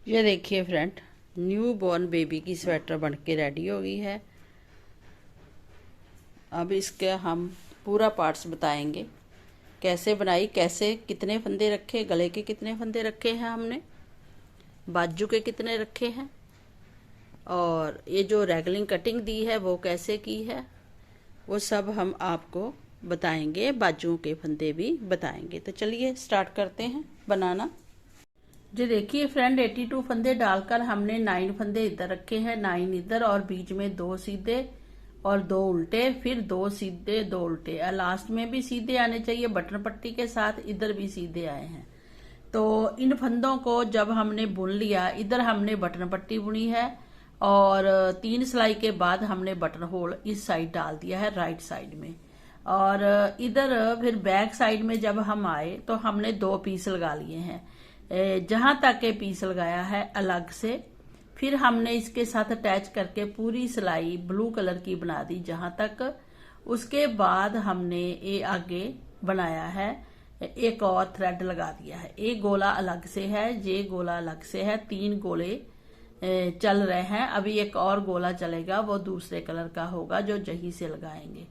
ये देखिए friend, new born baby की स्वेटर बन के रेडी हो गई है। अब इसके हम पूरा पार्ट्स बताएंगे, कैसे बनाई, कैसे कितने फंदे रखे, गले के कितने फंदे रखे हैं हमने, बाजू के कितने रखे हैं, और ये जो रेगलिंग कटिंग दी है वो कैसे की है, वो सब हम आपको बताएंगे। बाजुओं के फंदे भी बताएंगे। तो चलिए स्टार्ट करते हैं बनाना। जी देखिए फ्रेंड, 82 फंदे डालकर हमने 9 फंदे इधर रखे हैं, 9 इधर, और बीच में 2 सीधे और 2 उल्टे, फिर 2 सीधे 2 उल्टे, और लास्ट में भी सीधे आने चाहिए बटन पट्टी के साथ। इधर भी सीधे आए हैं। तो इन फंदों को जब हमने बुन लिया, इधर हमने बटन पट्टी बुनी है और 3 सिलाई के बाद हमने बटन होल इस साइड डाल दिया है, राइट साइड में। और इधर फिर बैक साइड में जब हम आए तो हमने 2 पीस लगा लिए हैं। जहां तक के पीस लगाया है अलग से, फिर हमने इसके साथ अटैच करके पूरी सिलाई ब्लू कलर की बना दी जहां तक। उसके बाद हमने ये आगे बनाया है, एक और थ्रेड लगा दिया है। एक गोला अलग से है, ये गोला अलग से है, 3 गोले चल रहे हैं। अभी एक और गोला चलेगा, वो दूसरे कलर का होगा जो जही से लगाएंगे।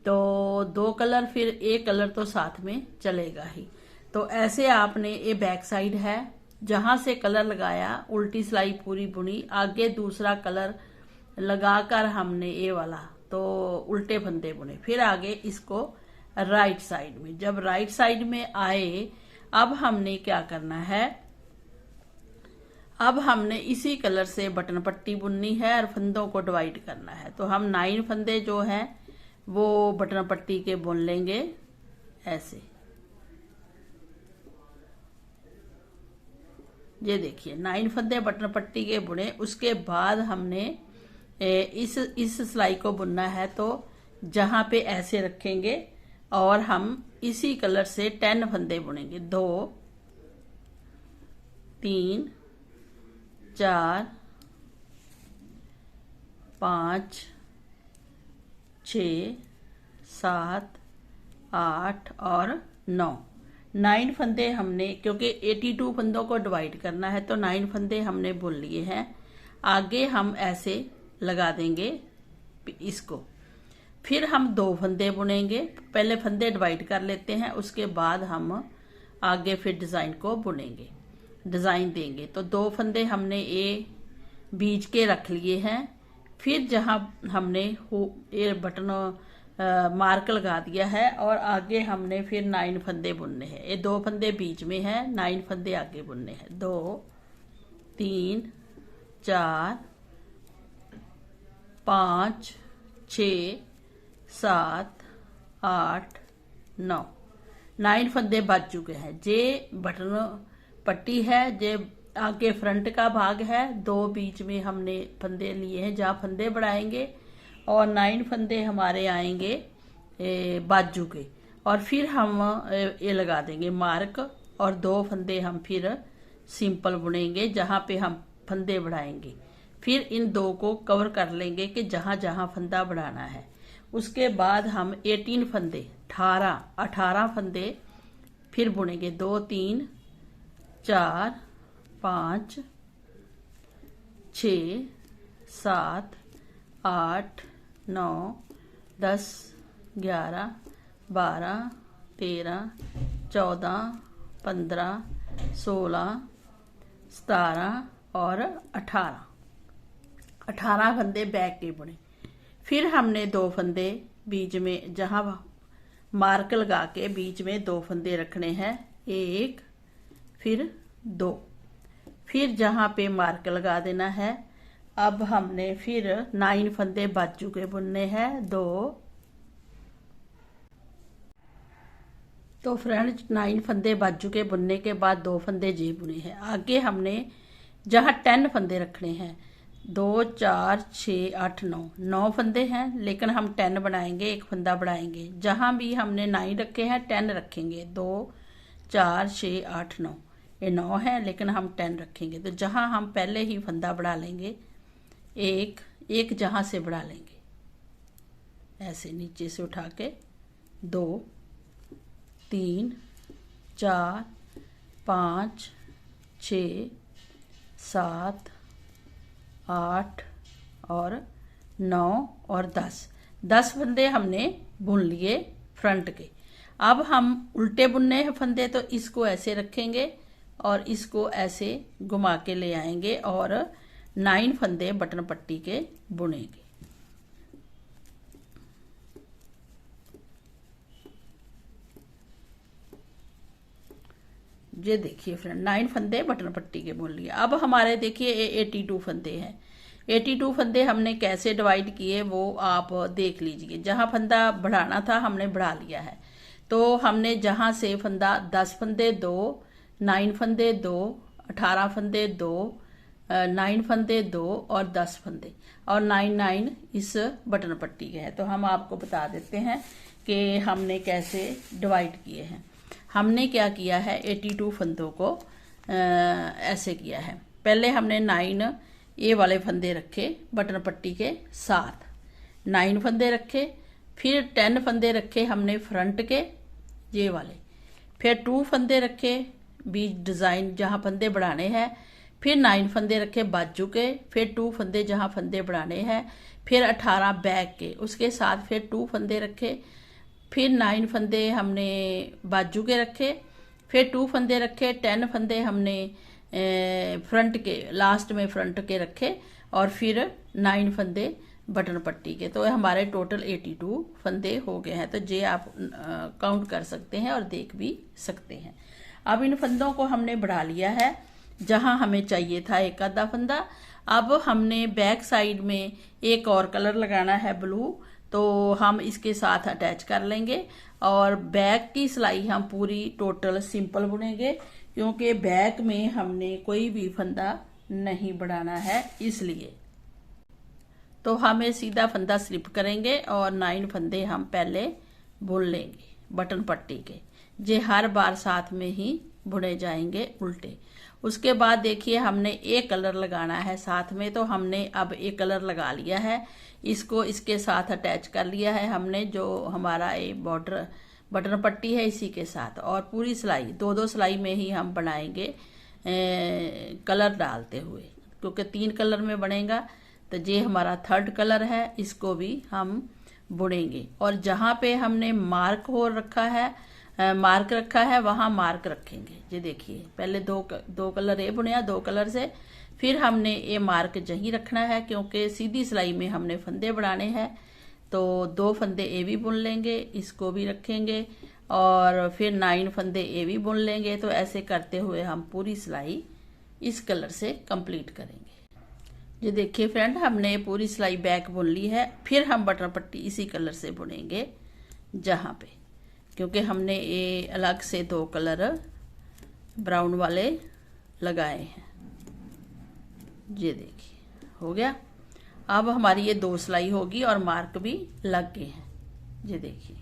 तो 2 कलर, फिर एक कलर तो साथ में चलेगा ही। तो ऐसे आपने, ये बैक साइड है, जहां से कलर लगाया उल्टी सिलाई पूरी बुनी, आगे दूसरा कलर लगाकर हमने ये वाला तो उल्टे फंदे बुने, फिर आगे इसको राइट साइड में। जब राइट साइड में आए, अब हमने क्या करना है, अब हमने इसी कलर से बटन पट्टी बुननी है और फंदों को डिवाइड करना है। तो हम 9 फंदे जो हैं वो बटन पट्टी के बुन लेंगे ऐसे। ये देखिए 9 फंदे बटन पट्टी के बुने। उसके बाद हमने इस सिलाई को बुनना है, तो जहां पे ऐसे रखेंगे और हम इसी कलर से 10 फंदे बुनेंगे। 2 3 4 5 6 7 8 और 9 फंदे हमने, क्योंकि 82 फंदों को डिवाइड करना है, तो 9 फंदे हमने बुन लिए हैं। आगे हम ऐसे लगा देंगे इसको। फिर हम 2 फंदे बुनेंगे। पहले फंदे डिवाइड कर लेते हैं, उसके बाद हम आगे फिर डिजाइन को बुनेंगे, डिजाइन देंगे। तो 2 फंदे हमने ये बीच के रख लिए हैं। फिर जहां हमने ये बटन मार्क लगा दिया है, और आगे हमने फिर 9 फंदे बुनने हैं। ये 2 फंदे बीच में है, 9 फंदे आगे बुनने हैं। 2 3 4 5 6 7 8 9 फंदे बच चुके हैं। जे बटन पट्टी है, जे आगे फ्रंट का भाग है। 2 बीच में हमने फंदे लिए हैं जहां फंदे बढ़ाएंगे, और 9 फंदे हमारे आएंगे बाजू के। और फिर हम ये लगा देंगे मार्क, और 2 फंदे हम फिर सिंपल बुनेंगे जहां पे हम फंदे बढ़ाएंगे। फिर इन 2 को कवर कर लेंगे कि जहां जहां फंदा बढ़ाना है। उसके बाद हम 18 फंदे, 18 फंदे फिर बुनेंगे। 2 3 4 5 6 7 8 9 10 11 12 13 14 15 16 17 और 18 फंदे बैक के बुने। फिर हमने 2 फंदे बीच में, जहां मार्क लगा के बीच में 2 फंदे रखने हैं, 1 फिर 2, फिर जहां पे मार्क लगा देना है। अब हमने फिर 9 फंदे बाजू के बुनने हैं, 2। तो फ्रेंड्स 9 फंदे बाजू के बुनने के बाद 2 फंदे जी बुने हैं। आगे हमने जहां 10 फंदे रखने हैं, 2 4 6 8 9 फंदे हैं, लेकिन हम 10 बनाएंगे, एक फंदा बढ़ाएंगे। जहां भी हमने 9 रखे हैं 10 रखेंगे। 2 4 6 8 9, ये 9 है लेकिन हम 10 रखेंगे। तो जहां हम पहले ही फंदा बढ़ा लेंगे, एक जहां से बढ़ा लेंगे, ऐसे नीचे से उठा के 2 3 4 5 6 7, 8 और 9 और 10 फंदे हमने बुन लिए फ्रंट के। अब हम उल्टे बुनने हैं फंदे, तो इसको ऐसे रखेंगे और इसको ऐसे घुमा के ले आएंगे और 9 फंदे बटन पट्टी के बुनेंगे। ये देखिए फ्रेंड, 9 फंदे बटन पट्टी के बुन लिए। अब हमारे देखिए 82 फंदे हैं। 82 फंदे हमने कैसे डिवाइड किए वो आप देख लीजिए। जहां फंदा बढ़ाना था हमने बढ़ा लिया है, तो हमने जहां से फंदा 10 फंदे 2, 9 फंदे 2, 18 फंदे 2, 9 फंदे 2 और 10 फंदे और 9 इस बटन पट्टी के हैं। तो हम आपको बता देते हैं कि हमने कैसे डिवाइड किए हैं। हमने क्या किया है, 82 फंदों को ऐसे किया है। पहले हमने 9 ये वाले फंदे रखे बटन पट्टी के साथ, 9 फंदे रखे। फिर 10 फंदे रखे हमने फ्रंट के ये वाले। फिर 2 फंदे रखे बीच डिज़ाइन जहाँ फंदे बढ़ाने हैं। फिर 9 फंदे रखे बाजू के। फिर 2 फंदे जहाँ फंदे बढ़ाने हैं। फिर 18 बैक के, उसके साथ फिर 2 फंदे रखे। फिर 9 फंदे हमने बाजू के रखे। फिर 2 फंदे रखे। 10 फंदे हमने फ्रंट के, लास्ट में फ्रंट के रखे और फिर 9 फंदे बटन पट्टी के। तो हमारे टोटल 82 फंदे हो गए हैं। तो ये आप काउंट कर सकते हैं और देख भी सकते हैं। अब इन फंदों को हमने बढ़ा लिया है जहां हमें चाहिए था एक आधा फंदा। अब हमने बैक साइड में एक और कलर लगाना है ब्लू, तो हम इसके साथ अटैच कर लेंगे और बैक की सिलाई हम पूरी टोटल सिंपल बुनेंगे, क्योंकि बैक में हमने कोई भी फंदा नहीं बढ़ाना है इसलिए। तो हमें सीधा फंदा स्लिप करेंगे और 9 फंदे हम पहले बुन लेंगे बटन पट्टी के। ये हर बार साथ में ही बुने जाएंगे उल्टे। उसके बाद देखिए हमने एक कलर लगाना है साथ में, तो हमने अब एक कलर लगा लिया है। इसको इसके साथ अटैच कर लिया है हमने, जो हमारा ये बॉर्डर बटन पट्टी है इसी के साथ। और पूरी सिलाई 2-2 सिलाई में ही हम बनाएंगे कलर डालते हुए, क्योंकि 3 कलर में बनेगा। तो ये हमारा 3rd कलर है, इसको भी हम बुनेंगे। और जहाँ पे हमने मार्क हो रखा है, मार्क रखा है, वहां मार्क रखेंगे। ये देखिए पहले दो कलर ये बुने 2 कलर से, फिर हमने ये मार्क यहीं रखना है, क्योंकि सीधी सिलाई में हमने फंदे बढ़ाने हैं। तो 2 फंदे ये भी बुन लेंगे, इसको भी रखेंगे और फिर 9 फंदे ये भी बुन लेंगे। तो ऐसे करते हुए हम पूरी सिलाई इस कलर से कंप्लीट करेंगे। ये देखिए फ्रेंड, हमने पूरी सिलाई बैक बुन ली है। फिर हम बटन पट्टी इसी कलर से बुनेंगे जहां पे, क्योंकि हमने ये अलग से 2 कलर ब्राउन वाले लगाए हैं। ये देखिए हो गया। अब हमारी ये 2 सिलाई होगी और मार्क भी लग गए हैं। ये देखिए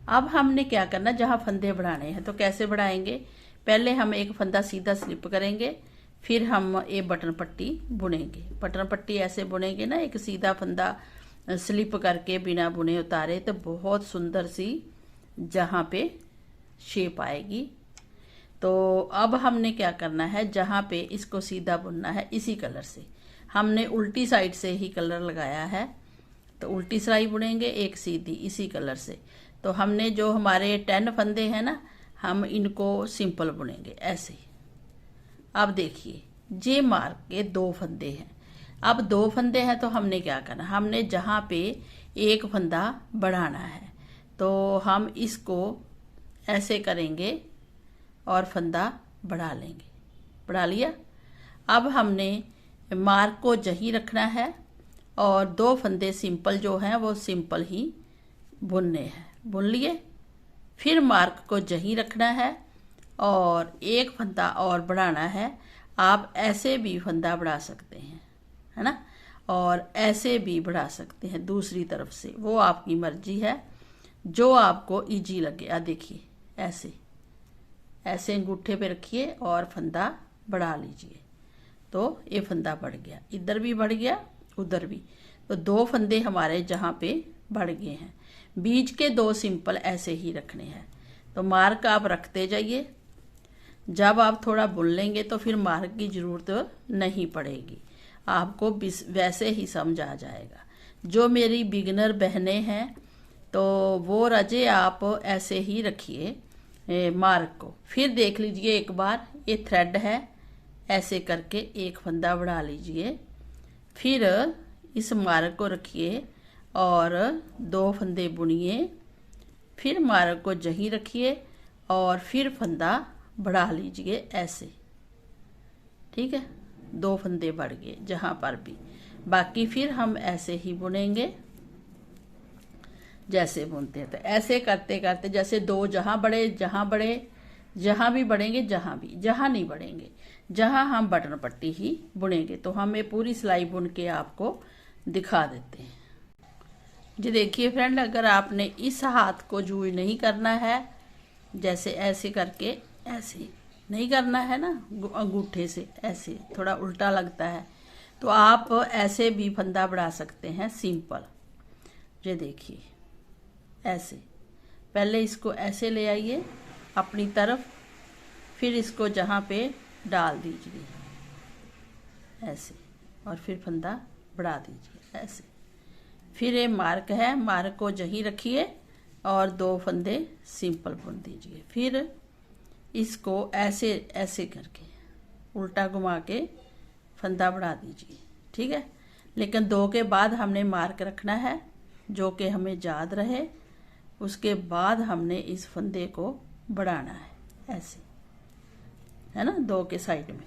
अब हमने क्या करना, जहां फंदे बढ़ाने हैं तो कैसे बढ़ाएंगे। पहले हम एक फंदा सीधा स्लिप करेंगे, फिर हम ये बटन पट्टी बुनेंगे। बटन पट्टी ऐसे बुनेंगे ना, एक सीधा फंदा स्लिप करके बिना बुने उतारे, तो बहुत सुंदर सी जहां पे शेप आएगी। तो अब हमने क्या करना है, जहां पे इसको सीधा बुनना है इसी कलर से, हमने उल्टी साइड से ही कलर लगाया है, तो उल्टी सिलाई बुनेंगे एक सीधी इसी कलर से। तो हमने जो हमारे 10 फंदे हैं ना, हम इनको सिंपल बुनेंगे ऐसे। अब देखिए जे मार्क के 2 फंदे हैं। अब 2 फंदे हैं तो हमने क्या करना, हमने जहां पे एक फंदा बढ़ाना है तो हम इसको ऐसे करेंगे और फंदा बढ़ा लेंगे। बढ़ा लिया। अब हमने मार्क को यहीं रखना है और 2 फंदे सिंपल जो हैं वो सिंपल ही बुनने हैं। बुन लिए। फिर मार्क को यहीं रखना है और एक फंदा और बढ़ाना है। आप ऐसे भी फंदा बढ़ा सकते हैं, है ना, और ऐसे भी बढ़ा सकते हैं दूसरी तरफ से, वो आपकी मर्जी है, जो आपको इजी लगे। देखिए ऐसे ऐसे अंगूठे पे रखिए और फंदा बढ़ा लीजिए, तो ये फंदा बढ़ गया, इधर भी बढ़ गया उधर भी। तो 2 फंदे हमारे जहाँ पे बढ़ गए हैं। बीच के 2 सिंपल ऐसे ही रखने हैं। तो मार्क आप रखते जाइए। जब आप थोड़ा बुन लेंगे तो फिर मार्क की ज़रूरत नहीं पड़ेगी, आपको वैसे ही समझ आ जाएगा। जो मेरी बिगिनर बहनें हैं तो वो रजे आप ऐसे ही रखिए मार्क को। फिर देख लीजिए एक बार, ये थ्रेड है, ऐसे करके एक फंदा बढ़ा लीजिए। फिर इस मार्क को रखिए और 2 फंदे बुनिए। फिर मार्क को जहीं रखिए और फिर फंदा बढ़ा लीजिए ऐसे। ठीक है, 2 फंदे बढ़ गए जहाँ पर भी। बाकी फिर हम ऐसे ही बुनेंगे जैसे बुनते हैं। तो ऐसे करते करते जैसे 2 जहाँ बढ़े, जहाँ भी बढ़ेंगे, जहाँ नहीं बढ़ेंगे, जहाँ हम बटन पट्टी ही बुनेंगे। तो हम ये पूरी सिलाई बुन के आपको दिखा देते हैं। जी देखिए फ्रेंड, अगर आपने इस हाथ को यूज नहीं करना है, जैसे ऐसे करके ऐसे नहीं करना है ना, अंगूठे से ऐसे थोड़ा उल्टा लगता है, तो आप ऐसे भी फंदा बढ़ा सकते हैं सिंपल। ये देखिए ऐसे, पहले इसको ऐसे ले आइए अपनी तरफ, फिर इसको जहाँ पे डाल दीजिए ऐसे, और फिर फंदा बढ़ा दीजिए ऐसे। फिर ये मार्क है, मार्क को जहीं रखिए और 2 फंदे सिंपल बुन दीजिए। फिर इसको ऐसे ऐसे करके उल्टा घुमा के फंदा बढ़ा दीजिए। ठीक है, लेकिन 2 के बाद हमने मार्क रखना है, जो कि हमें याद रहे। उसके बाद हमने इस फंदे को बढ़ाना है ऐसे, है ना, 2 के साइड में।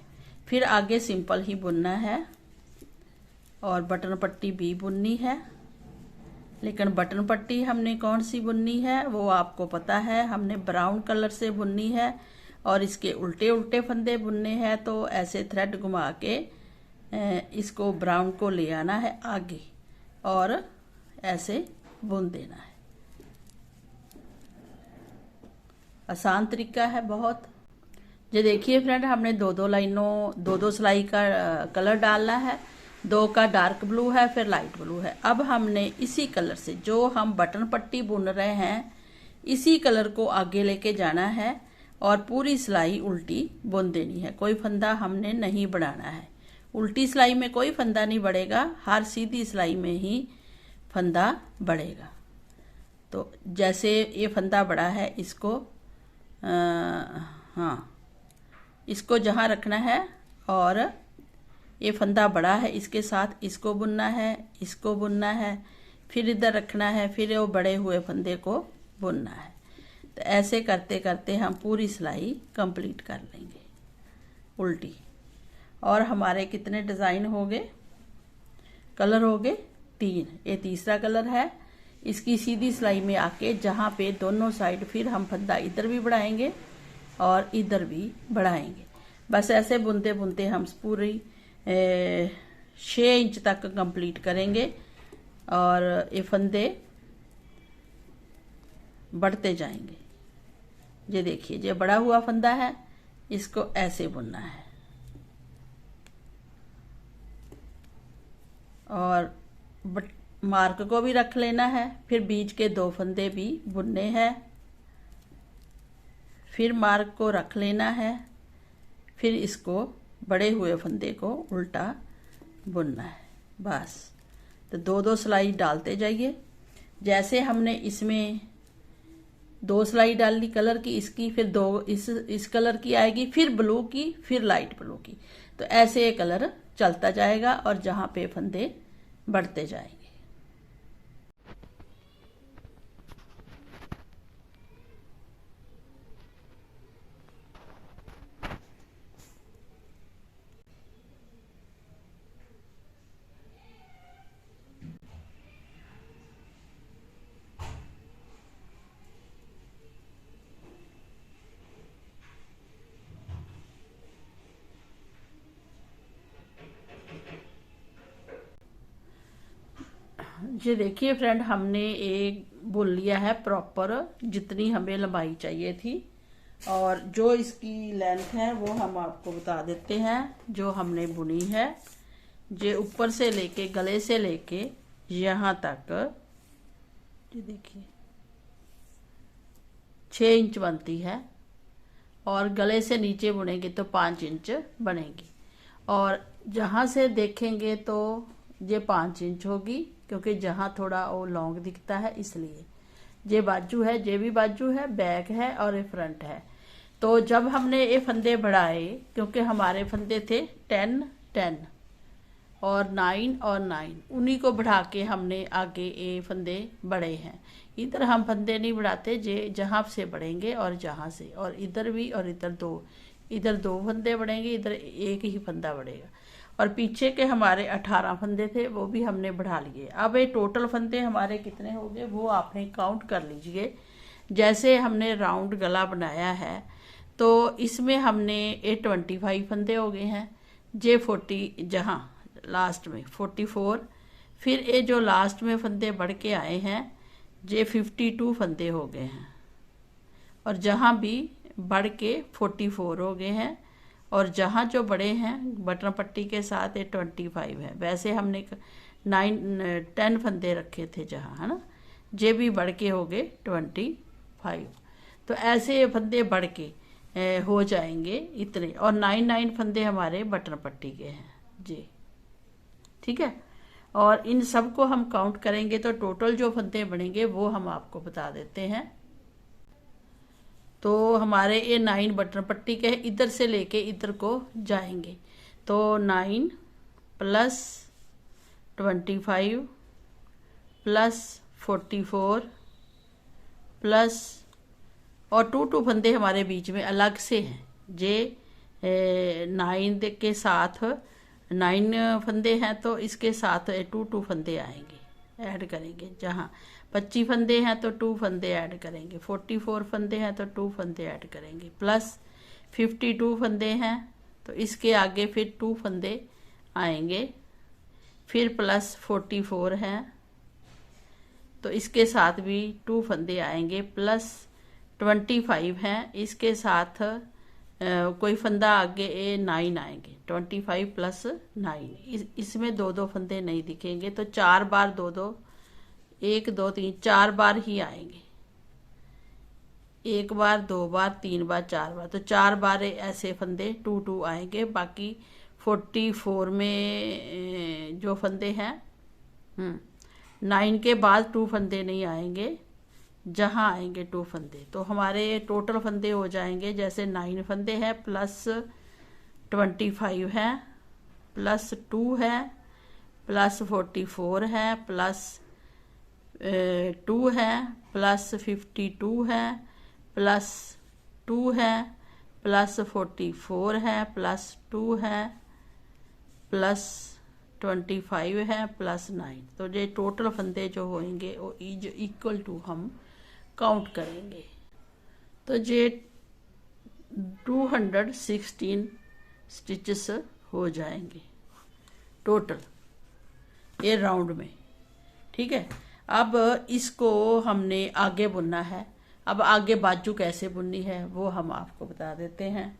फिर आगे सिंपल ही बुनना है और बटन पट्टी भी बुननी है। लेकिन बटन पट्टी हमने कौन सी बुननी है वो आपको पता है, हमने ब्राउन कलर से बुननी है और इसके उल्टे उल्टे फंदे बुनने हैं। तो ऐसे थ्रेड घुमा के इसको ब्राउन को ले आना है आगे और ऐसे बुन देना है। आसान तरीका है बहुत। ये देखिए फ्रेंड, हमने 2-2 लाइनों 2-2 सिलाई का कलर डालना है। 2 का डार्क ब्लू है, फिर लाइट ब्लू है। अब हमने इसी कलर से जो हम बटन पट्टी बुन रहे हैं, इसी कलर को आगे लेके जाना है और पूरी सिलाई उल्टी बुन देनी है। कोई फंदा हमने नहीं बढ़ाना है। उल्टी सिलाई में कोई फंदा नहीं बढ़ेगा, हर सीधी सिलाई में ही फंदा बढ़ेगा। तो जैसे ये फंदा बढ़ा है, इसको हाँ, इसको जहाँ रखना है और ये फंदा बड़ा है, इसके साथ इसको बुनना है, इसको बुनना है, फिर इधर रखना है, फिर वो बड़े हुए फंदे को बुनना है। तो ऐसे करते करते हम पूरी सिलाई कंप्लीट कर लेंगे उल्टी। और हमारे कितने डिज़ाइन हो गए, कलर हो गए 3। ये तीसरा कलर है। इसकी सीधी सिलाई में आके जहाँ पे दोनों साइड फिर हम फंदा इधर भी बढ़ाएंगे और इधर भी बढ़ाएंगे। बस ऐसे बुनते बुनते हम पूरी 6 इंच तक कंप्लीट करेंगे और ये फंदे बढ़ते जाएंगे। ये देखिए, ये बड़ा हुआ फंदा है, इसको ऐसे बुनना है और मार्क को भी रख लेना है। फिर बीच के 2 फंदे भी बुनने हैं, फिर मार्क को रख लेना है, फिर इसको बड़े हुए फंदे को उल्टा बुनना है बस। तो 2-2 सिलाई डालते जाइए। जैसे हमने इसमें 2 सिलाई डाल ली कलर की, इसकी फिर 2 इस कलर की आएगी, फिर ब्लू की, फिर लाइट ब्लू की। तो ऐसे ये कलर चलता जाएगा और जहाँ पे फंदे बढ़ते जाएंगे। ये देखिए फ्रेंड, हमने एक बुन लिया है प्रॉपर, जितनी हमें लंबाई चाहिए थी। और जो इसकी लेंथ है वो हम आपको बता देते हैं। जो हमने बुनी है, ये ऊपर से लेके गले से लेके यहाँ तक, ये देखिए 6 इंच बनती है, और गले से नीचे बुनेंगे तो 5 इंच बनेगी। और जहाँ से देखेंगे तो ये 5 इंच होगी, क्योंकि जहाँ थोड़ा वो लॉन्ग दिखता है इसलिए। ये बाजू है, ये भी बाजू है, बैक है और ये फ्रंट है। तो जब हमने ये फंदे बढ़ाए, क्योंकि हमारे फंदे थे 10 10 और 9 और 9, उन्हीं को बढ़ा के हमने आगे ये फंदे बढ़े हैं। इधर हम फंदे नहीं बढ़ाते, जे जहाँ से बढ़ेंगे और जहाँ से, और इधर भी, और इधर दो फंदे बढ़ेंगे, इधर एक ही फंदा बढ़ेगा। और पीछे के हमारे 18 फंदे थे, वो भी हमने बढ़ा लिए। अब ये टोटल फंदे हमारे कितने हो गए वो आपने काउंट कर लीजिए। जैसे हमने राउंड गला बनाया है तो इसमें हमने ये 25 फंदे हो गए हैं, जे 40 जहाँ लास्ट में 44, फिर ये जो लास्ट में फंदे बढ़ के आए हैं जे 52 फंदे हो गए हैं, और जहाँ भी बढ़ के 44 हो गए हैं, और जहाँ जो बड़े हैं बटन पट्टी के साथ ये 25 है। वैसे हमने 10 फंदे रखे थे जहाँ, है ना, जे भी बढ़ के हो गए 25। तो ऐसे फंदे बढ़ के हो जाएंगे इतने, और 9 फंदे हमारे बटन पट्टी के हैं जी, ठीक है। और इन सब को हम काउंट करेंगे तो टोटल जो फंदे बनेंगे वो हम आपको बता देते हैं। तो हमारे ये 9 बटन पट्टी के इधर से लेके इधर को जाएंगे, तो 9 प्लस 25 प्लस 44 प्लस, और 2 फंदे हमारे बीच में अलग से हैं, जे 9 के साथ 9 फंदे हैं, तो इसके साथ 2 फंदे आएंगे, ऐड करेंगे। जहाँ 25 फंदे हैं तो 2 फंदे ऐड करेंगे, 44 फंदे हैं तो 2 फंदे ऐड करेंगे, प्लस 52 फंदे हैं तो इसके आगे फिर 2 फंदे आएंगे, फिर प्लस 44 हैं तो इसके साथ भी 2 फंदे आएंगे, प्लस 25 हैं, इसके साथ कोई फंदा आगे 9 आएंगे, 25 प्लस 9, इसमें 2 फंदे नहीं दिखेंगे, तो 4 बार 2 1 2 3 4 बार ही आएंगे, 1 बार 2 बार 3 बार 4 बार, तो 4 बार ऐसे फंदे 2 आएंगे। बाकी 44 में जो फंदे हैं 9 के बाद 2 फंदे नहीं आएंगे, जहाँ आएंगे 2 फंदे, तो हमारे टोटल फंदे हो जाएंगे जैसे 9 फंदे हैं प्लस 25 है प्लस 2 है प्लस 44 है प्लस 2 है प्लस 52 है प्लस 2 है प्लस 44 है प्लस 2 है प्लस 25 है प्लस 9। तो ये टोटल फंदे जो होंगे वो इक्वल टू हम काउंट करेंगे, तो ये 216 स्टिचेस हो जाएंगे टोटल ये राउंड में, ठीक है। अब इसको हमने आगे बुनना है। अब आगे बाजू कैसे बुननी है वो हम आपको बता देते हैं।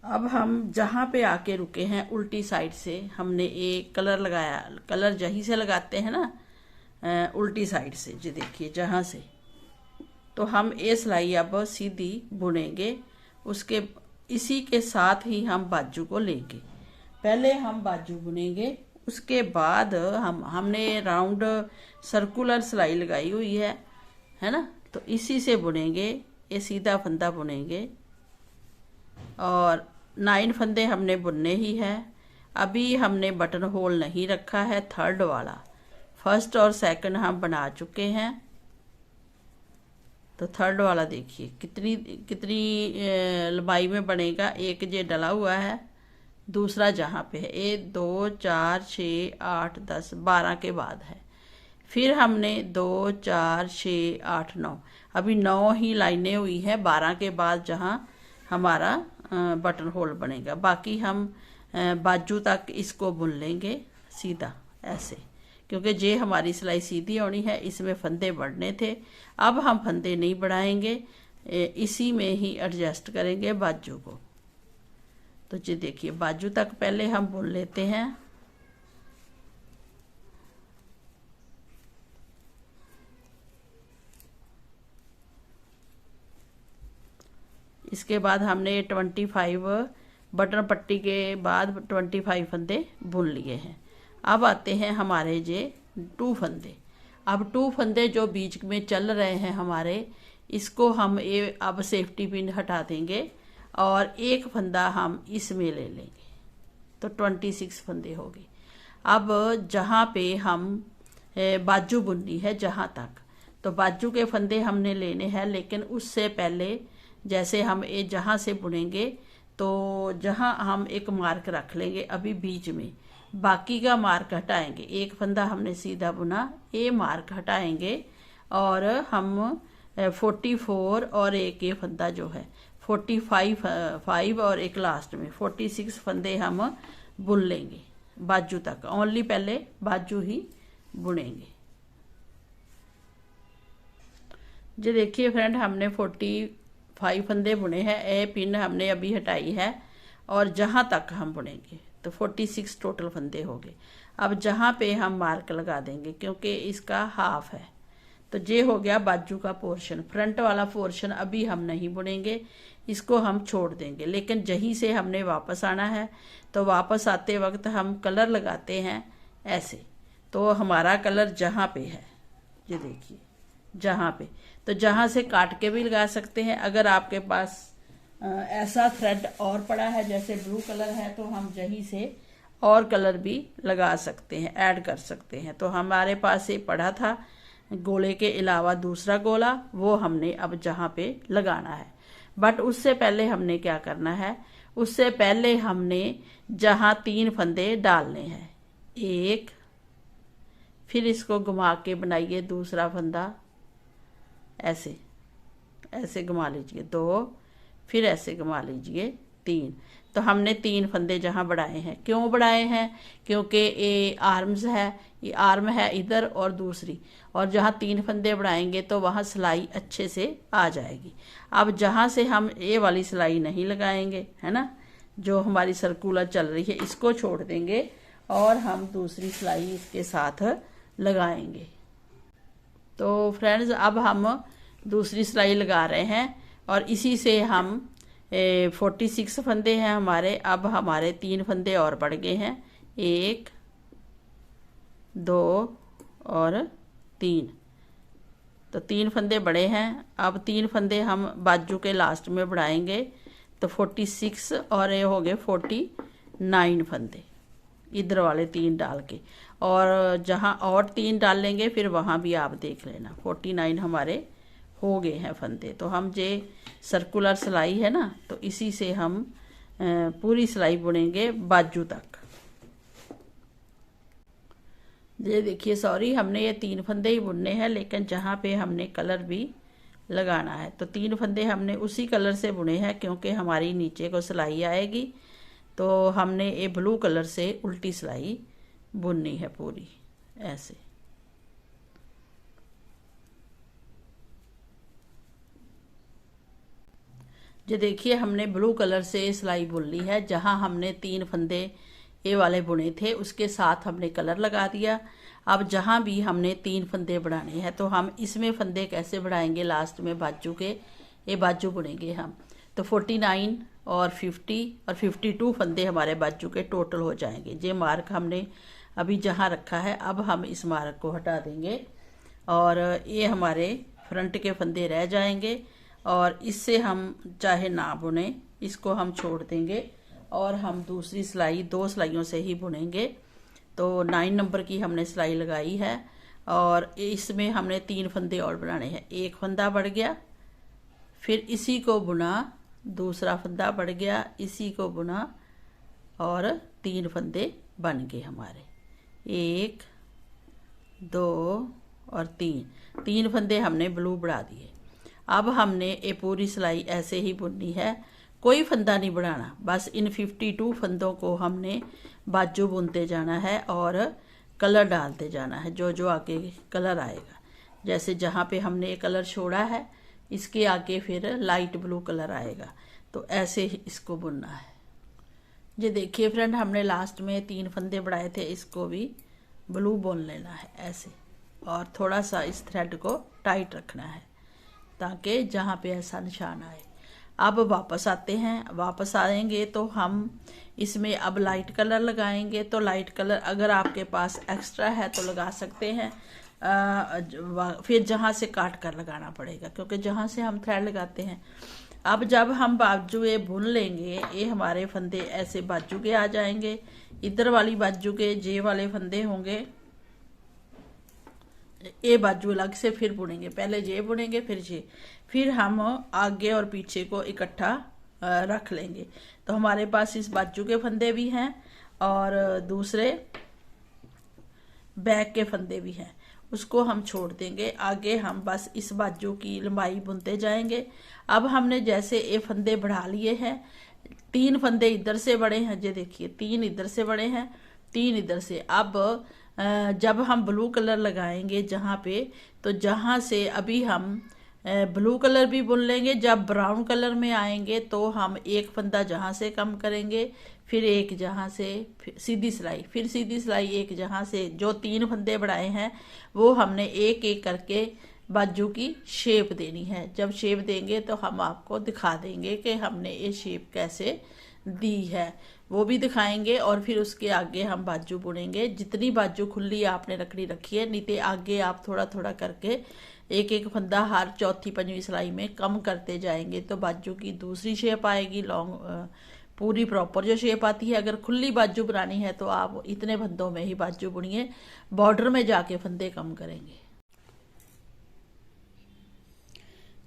अब हम जहाँ पे आके रुके हैं उल्टी साइड से हमने एक कलर लगाया, कलर जहीं से लगाते हैं ना उल्टी साइड से, जी देखिए जहाँ से, तो हम ये सिलाई अब सीधी बुनेंगे, उसके इसी के साथ ही हम बाजू को लेंगे। पहले हम बाजू बुनेंगे, उसके बाद हमने राउंड सर्कुलर सिलाई लगाई हुई है ना, तो इसी से बुनेंगे, ये सीधा फंदा बुनेंगे, और 9 फंदे हमने बुनने ही है। अभी हमने बटन होल नहीं रखा है, थर्ड वाला, फर्स्ट और सेकंड हम बना चुके हैं, तो थर्ड वाला देखिए कितनी कितनी लंबाई में बनेगा। एक ये डला हुआ है, दूसरा जहाँ पे है 1 2 4 6 8 10 12 के बाद है, फिर हमने 2 4 6 8 9, अभी 9 ही लाइनें हुई है 12 के बाद जहाँ हमारा बटन होल बनेगा। बाकी हम बाजू तक इसको बुन लेंगे सीधा ऐसे, क्योंकि ये हमारी सिलाई सीधी होनी है, इसमें फंदे बढ़ने थे। अब हम फंदे नहीं बढ़ाएंगे, इसी में ही एडजस्ट करेंगे बाजू को। तो जी देखिए बाजू तक पहले हम बुन लेते हैं। इसके बाद हमने 25 बटन पट्टी के बाद 25 फंदे बुन लिए हैं। अब आते हैं हमारे जे 2 फंदे। अब 2 फंदे जो बीच में चल रहे हैं हमारे, इसको हम अब सेफ्टी पिन हटा देंगे और एक फंदा हम इसमें ले लेंगे, तो 26 फंदे हो गए। अब जहाँ पे हम बाजू बुननी है जहाँ तक, तो बाजू के फंदे हमने लेने हैं, लेकिन उससे पहले जैसे हम ये जहाँ से बुनेंगे तो जहाँ हम एक मार्क रख लेंगे अभी बीच में, बाकी का मार्क हटाएंगे। एक फंदा हमने सीधा बुना, ये मार्क हटाएंगे और हम 44 और एक ये फंदा जो है 45 और एक लास्ट में 46 फंदे हम बुन लेंगे बाजू तक। ओनली पहले बाजू ही बुनेंगे। जो देखिए फ्रेंड, हमने 45 फंदे बुने हैं। ए पिन हमने अभी हटाई है और जहाँ तक हम बुनेंगे तो 46 टोटल फंदे हो गए। अब जहाँ पे हम मार्क लगा देंगे, क्योंकि इसका हाफ है, तो ये हो गया बाजू का पोर्शन। फ्रंट वाला पोर्शन अभी हम नहीं बुनेंगे, इसको हम छोड़ देंगे। लेकिन जहीं से हमने वापस आना है, तो वापस आते वक्त हम कलर लगाते हैं ऐसे। तो हमारा कलर जहाँ पे है, ये देखिए जहाँ पे, तो जहाँ से काट के भी लगा सकते हैं। अगर आपके पास ऐसा थ्रेड और पड़ा है जैसे ब्लू कलर है, तो हम यहीं से और कलर भी लगा सकते हैं, ऐड कर सकते हैं। तो हमारे पास ये पड़ा था गोले के अलावा दूसरा गोला, वो हमने अब जहाँ पे लगाना है। बट उससे पहले हमने क्या करना है, उससे पहले हमने जहाँ 3 फंदे डालने हैं, एक, फिर इसको घुमा के बनाइए दूसरा फंदा, ऐसे ऐसे घुमा लीजिए 2, फिर ऐसे घुमा लीजिए 3। तो हमने 3 फंदे जहाँ बढ़ाए हैं। क्यों बढ़ाए हैं? क्योंकि ये आर्म्स है, ये आर्म है इधर और दूसरी, और जहाँ 3 फंदे बढ़ाएंगे तो वहाँ सिलाई अच्छे से आ जाएगी। अब जहाँ से हम ये वाली सिलाई नहीं लगाएंगे, है ना, जो हमारी सर्कुलर चल रही है, इसको छोड़ देंगे और हम दूसरी सिलाई इसके साथ लगाएंगे। तो फ्रेंड्स, अब हम दूसरी सिलाई लगा रहे हैं और इसी से हम 46 फंदे हैं हमारे। अब हमारे 3 फंदे और बढ़ गए हैं, 1, 2 और 3। तो 3 फंदे बड़े हैं। अब 3 फंदे हम बाजू के लास्ट में बढ़ाएंगे, तो 46 और ये हो गए 49 फंदे, इधर वाले 3 डाल के। और जहाँ और 3 डाल लेंगे फिर वहाँ भी आप देख लेना, 49 हमारे हो गए हैं फंदे। तो हम जे सर्कुलर सिलाई है ना, तो इसी से हम पूरी सिलाई बुनेंगे बाजू तक। ये देखिए, सॉरी, हमने ये 3 फंदे ही बुनने हैं, लेकिन जहाँ पे हमने कलर भी लगाना है, तो 3 फंदे हमने उसी कलर से बुने हैं, क्योंकि हमारी नीचे को सिलाई आएगी। तो हमने ये ब्लू कलर से उल्टी सिलाई बुननी है पूरी, ऐसे। जो देखिए, हमने ब्लू कलर से सिलाई बुन ली है। जहाँ हमने 3 फंदे ये वाले बुने थे, उसके साथ हमने कलर लगा दिया। अब जहाँ भी हमने 3 फंदे बढ़ाने हैं, तो हम इसमें फंदे कैसे बढ़ाएंगे, लास्ट में बाजू के, ये बाजू बुनेंगे हम। तो 49 और 50 और 52 फंदे हमारे बाजू के टोटल हो जाएंगे। ये मार्क हमने अभी जहाँ रखा है, अब हम इस मार्क को हटा देंगे और ये हमारे फ्रंट के फंदे रह जाएंगे। और इससे हम चाहे ना बुने, इसको हम छोड़ देंगे और हम दूसरी सिलाई 2 सिलाइयों से ही बुनेंगे। तो 9 नंबर की हमने सिलाई लगाई है और इसमें हमने 3 फंदे और बनाने हैं। एक फंदा बढ़ गया, फिर इसी को बुना, दूसरा फंदा बढ़ गया, इसी को बुना और 3 फंदे बन गए हमारे, 1, 2 और 3 फंदे हमने ब्लू बढ़ा दिए। अब हमने ये पूरी सिलाई ऐसे ही बुननी है, कोई फंदा नहीं बढ़ाना, बस इन 52 फंदों को हमने बाजू बुनते जाना है और कलर डालते जाना है, जो जो आगे कलर आएगा। जैसे जहाँ पे हमने ये कलर छोड़ा है, इसके आगे फिर लाइट ब्लू कलर आएगा, तो ऐसे ही इसको बुनना है। ये देखिए फ्रेंड, हमने लास्ट में 3 फंदे बढ़ाए थे, इसको भी ब्लू बुन लेना है ऐसे, और थोड़ा सा इस थ्रेड को टाइट रखना है ताकि जहाँ पे ऐसा निशान आए। अब वापस आते हैं, वापस आएंगे तो हम इसमें अब लाइट कलर लगाएंगे। तो लाइट कलर अगर आपके पास एक्स्ट्रा है तो लगा सकते हैं, फिर जहाँ से काट कर लगाना पड़ेगा, क्योंकि जहाँ से हम थ्रेड लगाते हैं। अब जब हम बाजू ये बुन लेंगे, ये हमारे फंदे ऐसे बाजू के आ जाएंगे। इधर वाली बाजू के जे वाले फंदे होंगे, ये बाजू अलग से फिर बुनेंगे, पहले जे बुनेंगे फिर जे, फिर हम आगे और पीछे को इकट्ठा रख लेंगे। तो हमारे पास इस बाजू के फंदे भी हैं और दूसरे बैक के फंदे भी हैं, उसको हम छोड़ देंगे। आगे हम बस इस बाजू की लंबाई बुनते जाएंगे। अब हमने जैसे ये फंदे बढ़ा लिए हैं, 3 फंदे इधर से बड़े हैं, ये देखिए 3 इधर से बड़े हैं, 3 इधर से। अब जब हम ब्लू कलर लगाएंगे जहाँ पे, तो जहाँ से अभी हम ब्लू कलर भी बुन लेंगे। जब ब्राउन कलर में आएंगे तो हम एक फंदा जहाँ से कम करेंगे, फिर एक जहाँ से सीधी सिलाई, फिर सीधी सिलाई, एक जहाँ से, जो 3 फंदे बढ़ाए हैं वो हमने एक एक करके बाजू की शेप देनी है। जब शेप देंगे तो हम आपको दिखा देंगे कि हमने ये शेप कैसे दी है, वो भी दिखाएंगे। और फिर उसके आगे हम बाजू बुनेंगे। जितनी बाजू खुली आपने रखनी रखी है, नीचे आगे आप थोड़ा थोड़ा करके एक एक फंदा हर चौथी पंजवीं सिलाई में कम करते जाएंगे, तो बाजू की दूसरी शेप आएगी, लॉन्ग पूरी प्रॉपर जो शेप आती है। अगर खुली बाजू बनानी है तो आप इतने फंदों में ही बाजू बुनिए, बॉर्डर में जाके फंदे कम करेंगे।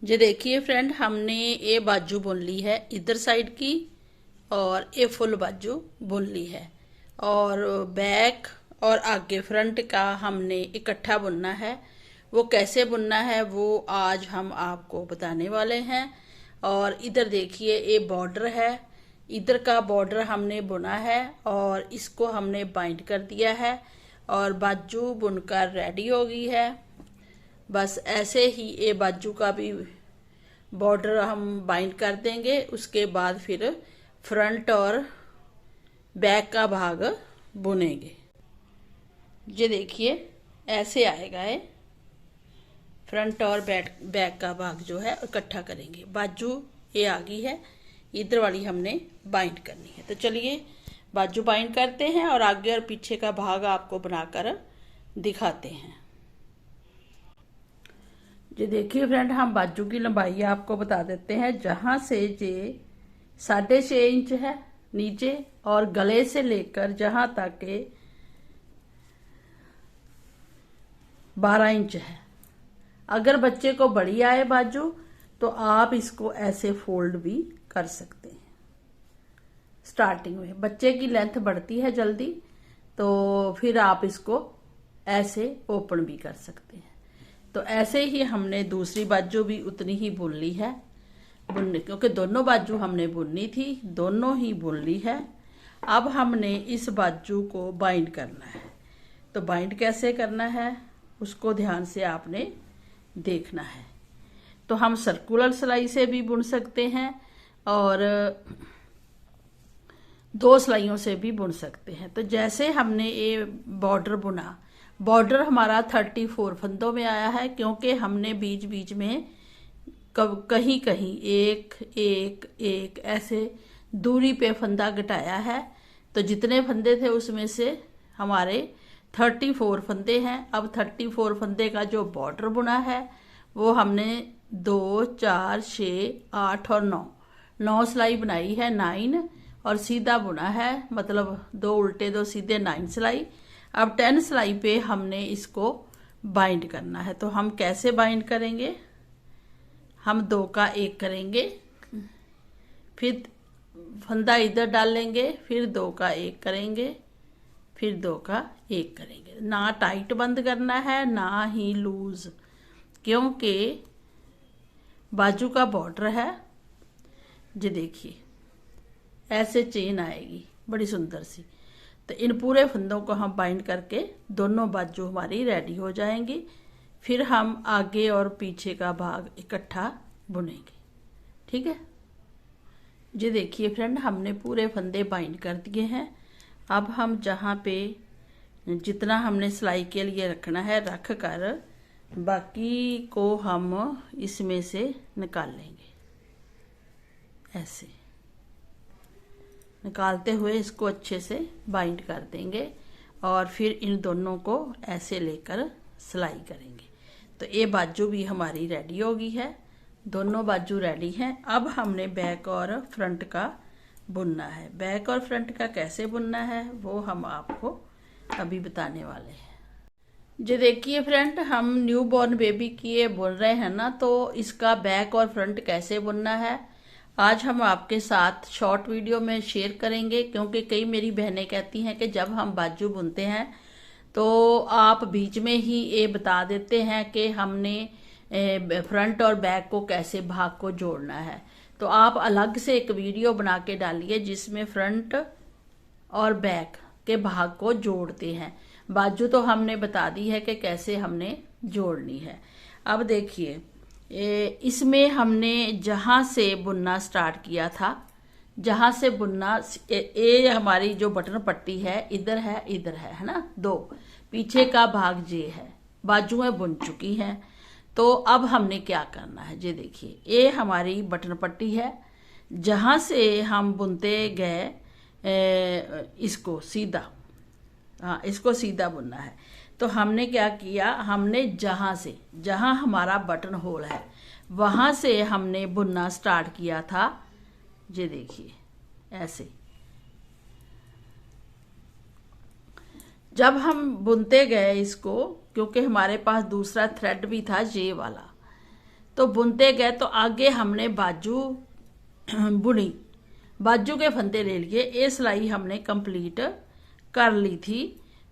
ये देखिए फ्रेंड, हमने ये बाजू बुन ली है इधर साइड की, और ये फुल बाजू बुन ली है, और बैक और आगे फ्रंट का हमने इकट्ठा बुनना है। वो कैसे बुनना है वो आज हम आपको बताने वाले हैं। और इधर देखिए ये बॉर्डर है, इधर का बॉर्डर हमने बुना है और इसको हमने बाइंड कर दिया है, और बाजू बुनकर रेडी हो गई है। बस ऐसे ही ये बाजू का भी बॉर्डर हम बाइंड कर देंगे। उसके बाद फिर फ्रंट और बैक का भाग बुनेंगे। ये देखिए ऐसे आएगा, ये फ्रंट और बैक का भाग जो है इकट्ठा करेंगे। बाजू ये आ गई है, इधर वाली हमने बाइंड करनी है। तो चलिए बाजू बाइंड करते हैं और आगे और पीछे का भाग आपको बनाकर दिखाते हैं। ये देखिए फ्रेंड, हम बाजू की लंबाई आपको बता देते हैं। जहां से ये 6.5 इंच है नीचे, और गले से लेकर जहां तक के 12 इंच है। अगर बच्चे को बड़ी आए बाजू तो आप इसको ऐसे फोल्ड भी कर सकते हैं। स्टार्टिंग में बच्चे की लेंथ बढ़ती है जल्दी, तो फिर आप इसको ऐसे ओपन भी कर सकते हैं। तो ऐसे ही हमने दूसरी बाजू भी उतनी ही बुन ली है, क्योंकि दोनों बाजू हमने बुननी थी, दोनों ही बुन ली है। अब हमने इस बाजू को बाइंड करना है। तो बाइंड कैसे करना है उसको ध्यान से आपने देखना है। तो हम सर्कुलर सिलाई से भी बुन सकते हैं और 2 सिलाइयों से भी बुन सकते हैं। तो जैसे हमने ये बॉर्डर बुना, बॉर्डर हमारा 34 फंदों में आया है, क्योंकि हमने बीच बीच में कहीं कहीं एक एक एक ऐसे दूरी पे फंदा घटाया है। तो जितने फंदे थे उसमें से हमारे 34 फंदे हैं। अब 34 फंदे का जो बॉर्डर बुना है वो हमने 2, 4, 6, 8 और 9 सिलाई बनाई है, 9, और सीधा बुना है, मतलब 2 उल्टे 2 सीधे 9 सिलाई। अब 10 सिलाई पे हमने इसको बाइंड करना है। तो हम कैसे बाइंड करेंगे, हम 2 का 1 करेंगे, फिर फंदा इधर डालेंगे, फिर 2 का 1 करेंगे, फिर 2 का 1 करेंगे। ना टाइट बंद करना है ना ही लूज, क्योंकि बाजू का बॉर्डर है। ये देखिए ऐसे चेन आएगी बड़ी सुंदर सी। तो इन पूरे फंदों को हम बाइंड करके दोनों बाजू हमारी रेडी हो जाएंगी। फिर हम आगे और पीछे का भाग इकट्ठा बुनेंगे। ठीक है, ये देखिए फ्रेंड, हमने पूरे फंदे बाइंड कर दिए हैं। अब हम जहाँ पे जितना हमने सिलाई के लिए रखना है रख कर बाकी को हम इसमें से निकाल लेंगे। ऐसे निकालते हुए इसको अच्छे से बाइंड कर देंगे और फिर इन दोनों को ऐसे लेकर सिलाई करेंगे। तो ये बाजू भी हमारी रेडी हो गई है, दोनों बाजू रेडी हैं। अब हमने बैक और फ्रंट का बुनना है। बैक और फ्रंट का कैसे बुनना है वो हम आपको अभी बताने वाले हैं। जो देखिए फ्रेंड, हम न्यू बॉर्न बेबी की ये बुन रहे हैं ना, तो इसका बैक और फ्रंट कैसे बुनना है आज हम आपके साथ शॉर्ट वीडियो में शेयर करेंगे। क्योंकि कई मेरी बहनें कहती हैं कि जब हम बाजू बुनते हैं तो आप बीच में ही ये बता देते हैं कि हमने फ्रंट और बैक को कैसे भाग को जोड़ना है। तो आप अलग से एक वीडियो बना के डालिए जिसमें फ्रंट और बैक के भाग को जोड़ते हैं। बाजू तो हमने बता दी है कि कैसे हमने जोड़नी है। अब देखिए, इसमें हमने जहां से बुनना स्टार्ट किया था, जहां से बुनना, ये हमारी जो बटन पट्टी है इधर है, इधर है ना, दो पीछे का भाग ये है, बाजुएं बुन चुकी हैं। तो अब हमने क्या करना है, ये देखिए, ये हमारी बटन पट्टी है। जहां से हम बुनते गए इसको सीधा, हाँ, इसको सीधा बुनना है। तो हमने क्या किया, हमने जहां हमारा बटन होल है वहां से हमने बुनना स्टार्ट किया था। ये देखिए ऐसे, जब हम बुनते गए इसको, क्योंकि हमारे पास दूसरा थ्रेड भी था ये वाला, तो बुनते गए तो आगे हमने बाजू बुनी, बाजू के फंदे ले लिए। ये सिलाई हमने कंप्लीट कर ली थी।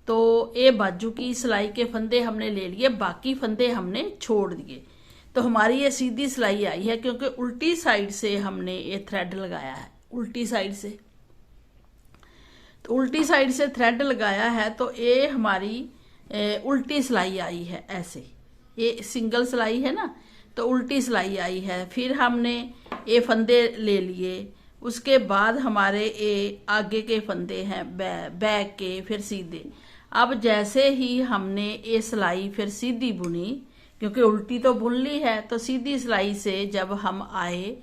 तो ये बाजू की सिलाई के फंदे हमने ले लिए, बाकी फंदे हमने छोड़ दिए। तो हमारी ये सीधी सिलाई आई है क्योंकि उल्टी साइड से हमने ये थ्रेड लगाया है, उल्टी साइड से। तो उल्टी साइड से थ्रेड लगाया है तो ये हमारी उल्टी सिलाई आई है। ऐसे ये सिंगल सिलाई है ना, तो उल्टी सिलाई आई है। फिर हमने ये फंदे ले लिए, उसके बाद हमारे ये आगे के फंदे हैं बैक के, फिर सीधे। अब जैसे ही हमने ये सिलाई फिर सीधी बुनी, क्योंकि उल्टी तो बुन ली है, तो सीधी सिलाई से जब हम आए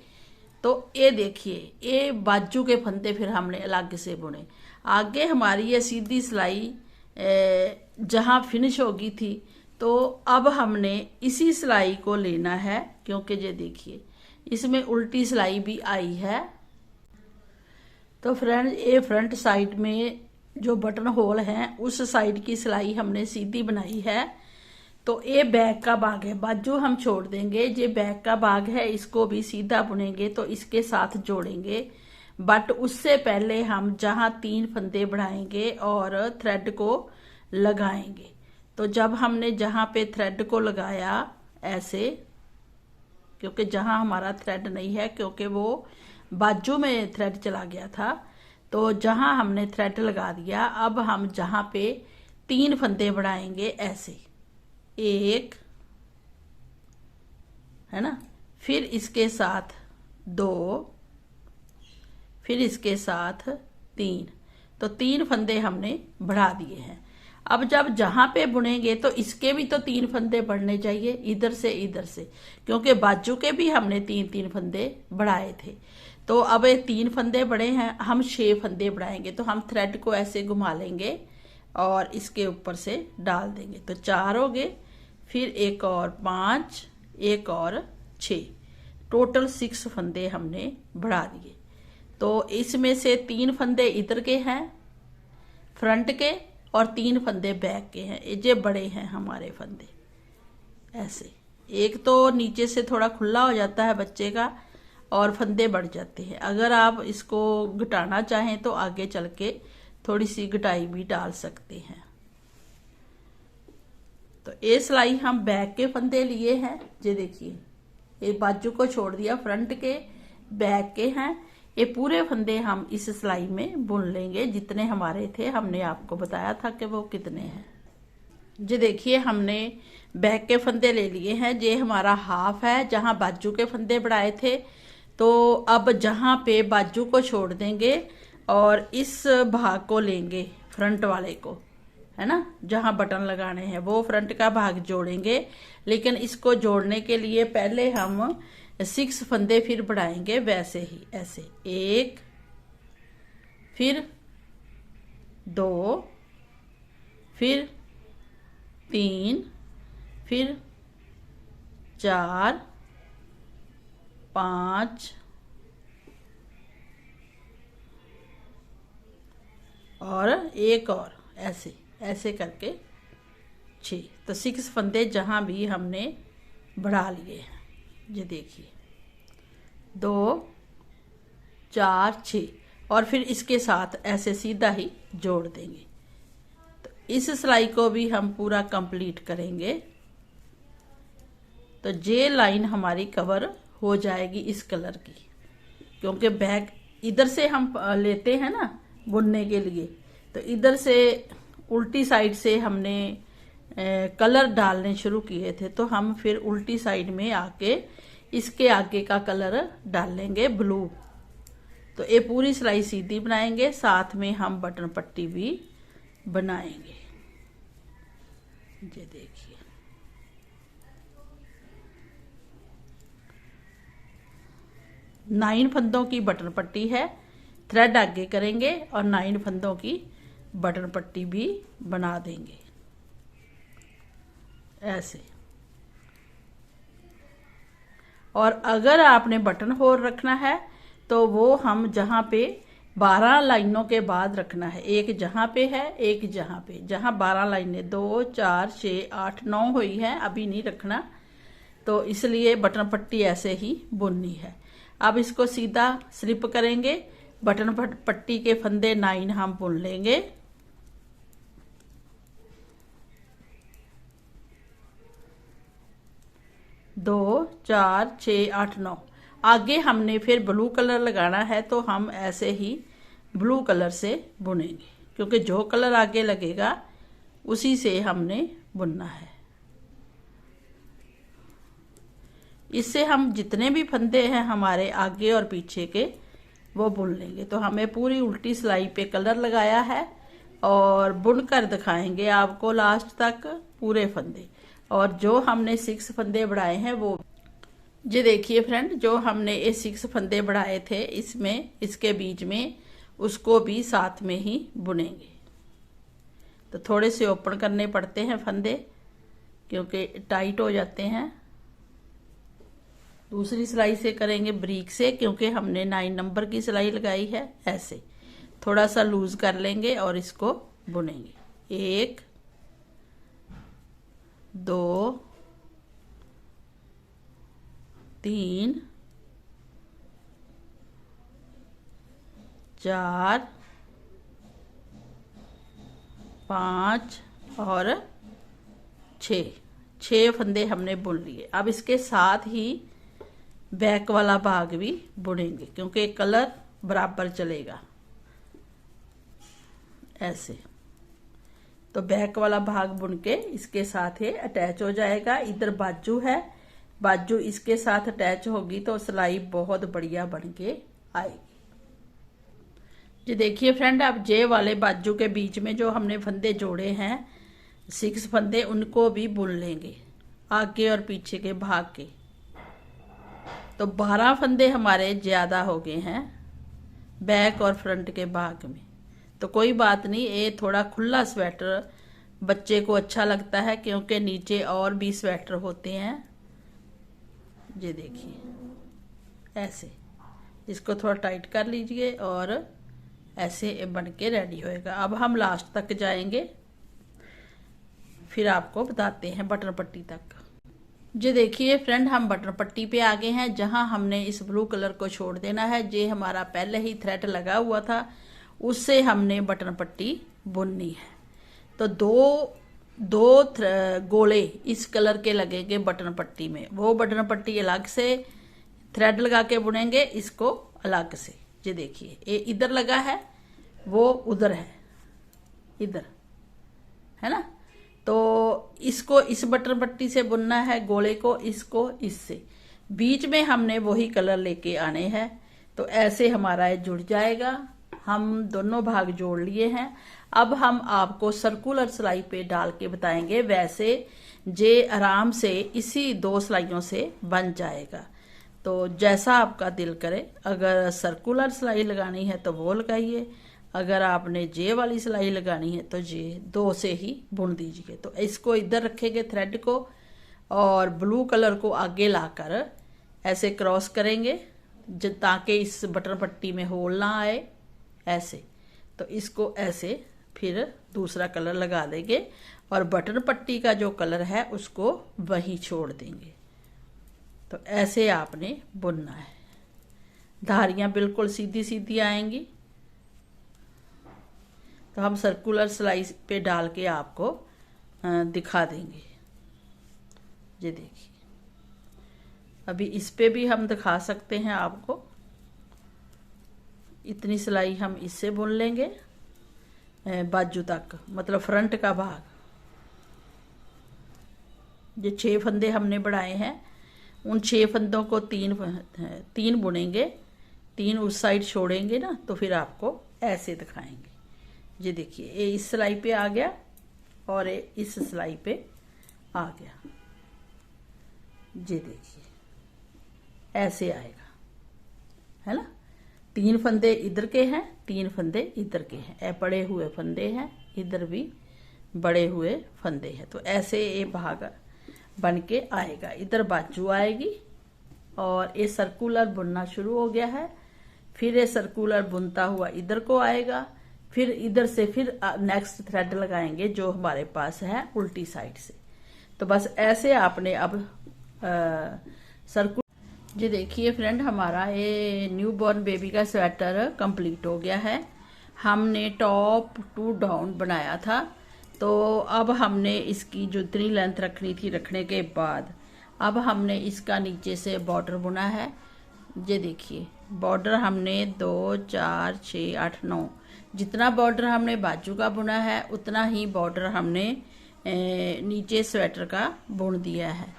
तो ये देखिए, ये बाजू के फंदे फिर हमने अलग से बुने। आगे हमारी ये सीधी सिलाई जहां फिनिश होगी थी, तो अब हमने इसी सिलाई को लेना है, क्योंकि ये देखिए इसमें उल्टी सिलाई भी आई है। तो फ्रेंड, ये फ्रंट साइड में जो बटन होल है उस साइड की सिलाई हमने सीधी बनाई है। तो ये बैक का भाग है, बाजू हम छोड़ देंगे, ये बैक का भाग है, इसको भी सीधा बुनेंगे तो इसके साथ जोड़ेंगे। बट उससे पहले हम जहां 3 फंदे बढ़ाएंगे और थ्रेड को लगाएंगे। तो जब हमने जहां पे थ्रेड को लगाया ऐसे, क्योंकि जहां हमारा थ्रेड नहीं है, क्योंकि वो बाजू में थ्रेड चला गया था, तो जहां हमने थ्रेड लगा दिया, अब हम जहां पे 3 फंदे बढ़ाएंगे ऐसे, 1 है ना, फिर इसके साथ 2, फिर इसके साथ 3, तो 3 फंदे हमने बढ़ा दिए हैं। अब जब जहां पे बुनेंगे तो इसके भी तो 3 फंदे बढ़ने चाहिए, इधर से, क्योंकि बाजू के भी हमने 3-3 फंदे बढ़ाए थे। तो अब ये 3 फंदे बढ़े हैं, हम 6 फंदे बढ़ाएंगे। तो हम थ्रेड को ऐसे घुमा लेंगे और इसके ऊपर से डाल देंगे, तो 4 हो गए, फिर एक और 5, एक और 6, टोटल 6 फंदे हमने बढ़ा दिए। तो इसमें से 3 फंदे इधर के हैं फ्रंट के और 3 फंदे बैक के हैं। ये बड़े हैं हमारे फंदे। ऐसे एक तो नीचे से थोड़ा खुला हो जाता है बच्चे का और फंदे बढ़ जाते हैं। अगर आप इसको घटाना चाहें तो आगे चल के थोड़ी सी घटाई भी डाल सकते हैं। तो ये सिलाई हम बैक के फंदे लिए हैं। ये देखिए, ये बाजू को छोड़ दिया, फ्रंट के बैक के हैं। ये पूरे फंदे हम इस सिलाई में बुन लेंगे, जितने हमारे थे हमने आपको बताया था कि वो कितने हैं। ये देखिए, हमने बैक के फंदे ले लिए हैं। ये हमारा हाफ है जहां बाजू के फंदे बढ़ाए थे। तो अब जहां पे बाजू को छोड़ देंगे और इस भाग को लेंगे, फ्रंट वाले को, है ना, जहां बटन लगाने हैं वो फ्रंट का भाग जोड़ेंगे। लेकिन इसको जोड़ने के लिए पहले हम 6 फंदे फिर बढ़ाएंगे वैसे ही, ऐसे 1, फिर 2, फिर 3, फिर 4, 5 और एक और, ऐसे ऐसे करके 6। तो 6 फंदे जहाँ भी हमने बढ़ा लिए हैं, ये देखिए 2, 4, 6 और फिर इसके साथ ऐसे सीधा ही जोड़ देंगे। तो इस सिलाई को भी हम पूरा कंप्लीट करेंगे। तो ये लाइन हमारी कवर हो जाएगी इस कलर की, क्योंकि बैक इधर से हम लेते हैं ना बुनने के लिए, तो इधर से उल्टी साइड से हमने कलर डालने शुरू किए थे, तो हम फिर उल्टी साइड में आके इसके आगे का कलर डालेंगे ब्लू। तो ये पूरी सिलाई सीधी बनाएंगे, साथ में हम बटन पट्टी भी बनाएंगे। ये देखिए, नाइन फंदों की बटन पट्टी है, थ्रेड आगे करेंगे और 9 फंदों की बटन पट्टी भी बना देंगे ऐसे। और अगर आपने बटन होल रखना है तो वो हम जहाँ पे 12 लाइनों के बाद रखना है, एक जहाँ पे है एक जहाँ पे, जहाँ 12 लाइनें 2, 4, 6, 8, 9 हुई है, अभी नहीं रखना, तो इसलिए बटन पट्टी ऐसे ही बुननी है। अब इसको सीधा स्लिप करेंगे, बटन पट्टी के फंदे 9 हम बुन लेंगे। दो, 4, 6, 8, 9। आगे हमने फिर ब्लू कलर लगाना है, तो हम ऐसे ही ब्लू कलर से बुनेंगे, क्योंकि जो कलर आगे लगेगा उसी से हमने बुनना है। इससे हम जितने भी फंदे हैं हमारे आगे और पीछे के वो बुन लेंगे। तो हमें पूरी उल्टी सिलाई पे कलर लगाया है और बुनकर दिखाएंगे आपको लास्ट तक पूरे फंदे। और जो हमने 6 फंदे बढ़ाए हैं वो, ये देखिए फ्रेंड, जो हमने ये 6 फंदे बढ़ाए थे इसमें, इसके बीच में, उसको भी साथ में ही बुनेंगे। तो थोड़े से ओपन करने पड़ते हैं फंदे, क्योंकि टाइट हो जाते हैं। दूसरी सिलाई से करेंगे ब्रीक से, क्योंकि हमने 9 नंबर की सिलाई लगाई है। ऐसे थोड़ा सा लूज कर लेंगे और इसको बुनेंगे। 1, 2, 3, 4, 5 और 6 फंदे हमने बुन लिए। अब इसके साथ ही बैक वाला भाग भी बुनेंगे, क्योंकि कलर बराबर चलेगा ऐसे। तो बैक वाला भाग बुन के इसके साथ ही अटैच हो जाएगा। इधर बाजू है, बाजू इसके साथ अटैच होगी तो सिलाई बहुत बढ़िया बन के आएगी। ये देखिए फ्रेंड, अब जे वाले बाजू के बीच में जो हमने फंदे जोड़े हैं 6 फंदे, उनको भी बुन लेंगे आगे और पीछे के भाग के। तो 12 फंदे हमारे ज्यादा हो गए हैं बैक और फ्रंट के भाग में। तो कोई बात नहीं, ये थोड़ा खुला स्वेटर बच्चे को अच्छा लगता है, क्योंकि नीचे और भी स्वेटर होते हैं। ये देखिए ऐसे, इसको थोड़ा टाइट कर लीजिए और ऐसे बन के रेडी होएगा। अब हम लास्ट तक जाएंगे, फिर आपको बताते हैं बटन पट्टी तक। ये देखिए फ्रेंड, हम बटन पट्टी पे आ गए हैं, जहां हमने इस ब्लू कलर को छोड़ देना है। ये हमारा पहले ही थ्रेड लगा हुआ था, उससे हमने बटन पट्टी बुननी है। तो दो गोले इस कलर के लगेंगे बटन पट्टी में, वो बटन पट्टी अलग से थ्रेड लगा के बुनेंगे, इसको अलग से। ये देखिए, ये इधर लगा है, वो उधर है, इधर है ना। तो इसको इस बटन पट्टी से बुनना है गोले को, इसको इससे। बीच में हमने वही कलर लेके आने हैं। तो ऐसे हमारा ये जुड़ जाएगा। हम दोनों भाग जोड़ लिए हैं। अब हम आपको सर्कुलर सिलाई पे डाल के बताएंगे, वैसे जे आराम से इसी 2 सिलाइयों से बन जाएगा। तो जैसा आपका दिल करे, अगर सर्कुलर सिलाई लगानी है तो वो लगाइए, अगर आपने जे वाली सिलाई लगानी है तो जे 2 से ही बुन दीजिए। तो इसको इधर रखेंगे थ्रेड को, और ब्लू कलर को आगे लाकर ऐसे क्रॉस करेंगे ताकि इस बटन पट्टी में होल ना आए, ऐसे। तो इसको ऐसे फिर दूसरा कलर लगा देंगे और बटन पट्टी का जो कलर है उसको वहीं छोड़ देंगे। तो ऐसे आपने बुनना है। धारियां बिल्कुल सीधी सीधी आएंगी। तो हम सर्कुलर सिलाई पे डाल के आपको दिखा देंगे। ये देखिए, अभी इस पे भी हम दिखा सकते हैं आपको। इतनी सिलाई हम इससे बुन लेंगे बाजू तक, मतलब फ्रंट का भाग। ये 6 फंदे हमने बढ़ाए हैं, उन 6 फंदों को तीन बुनेंगे, 3 उस साइड छोड़ेंगे ना, तो फिर आपको ऐसे दिखाएंगे। ये देखिए, ये इस सिलाई पे आ गया और ये इस सिलाई पे आ गया। ये देखिए ऐसे आएगा, है ना। 3 फंदे इधर के हैं, 3 फंदे इधर के हैं, ये बड़े हुए फंदे हैं, इधर भी बड़े हुए फंदे हैं। तो ऐसे ये भाग बन के आएगा। इधर बाजू आएगी और ये सर्कुलर बुनना शुरू हो गया है। फिर ये सर्कुलर बुनता हुआ इधर को आएगा, फिर इधर से फिर नेक्स्ट थ्रेड लगाएंगे जो हमारे पास है उल्टी साइड से। तो बस ऐसे आपने अब सर्कुलर। जी देखिए फ्रेंड, हमारा ये न्यू बॉर्न बेबी का स्वेटर कंप्लीट हो गया है। हमने टॉप टू डाउन बनाया था, तो अब हमने इसकी जो इतनी लेंथ रखनी थी, रखने के बाद अब हमने इसका नीचे से बॉर्डर बुना है। ये देखिए, बॉर्डर हमने 2 4 6 8 9, जितना बॉर्डर हमने बाजू का बुना है उतना ही बॉर्डर हमने नीचे स्वेटर का बुन दिया है।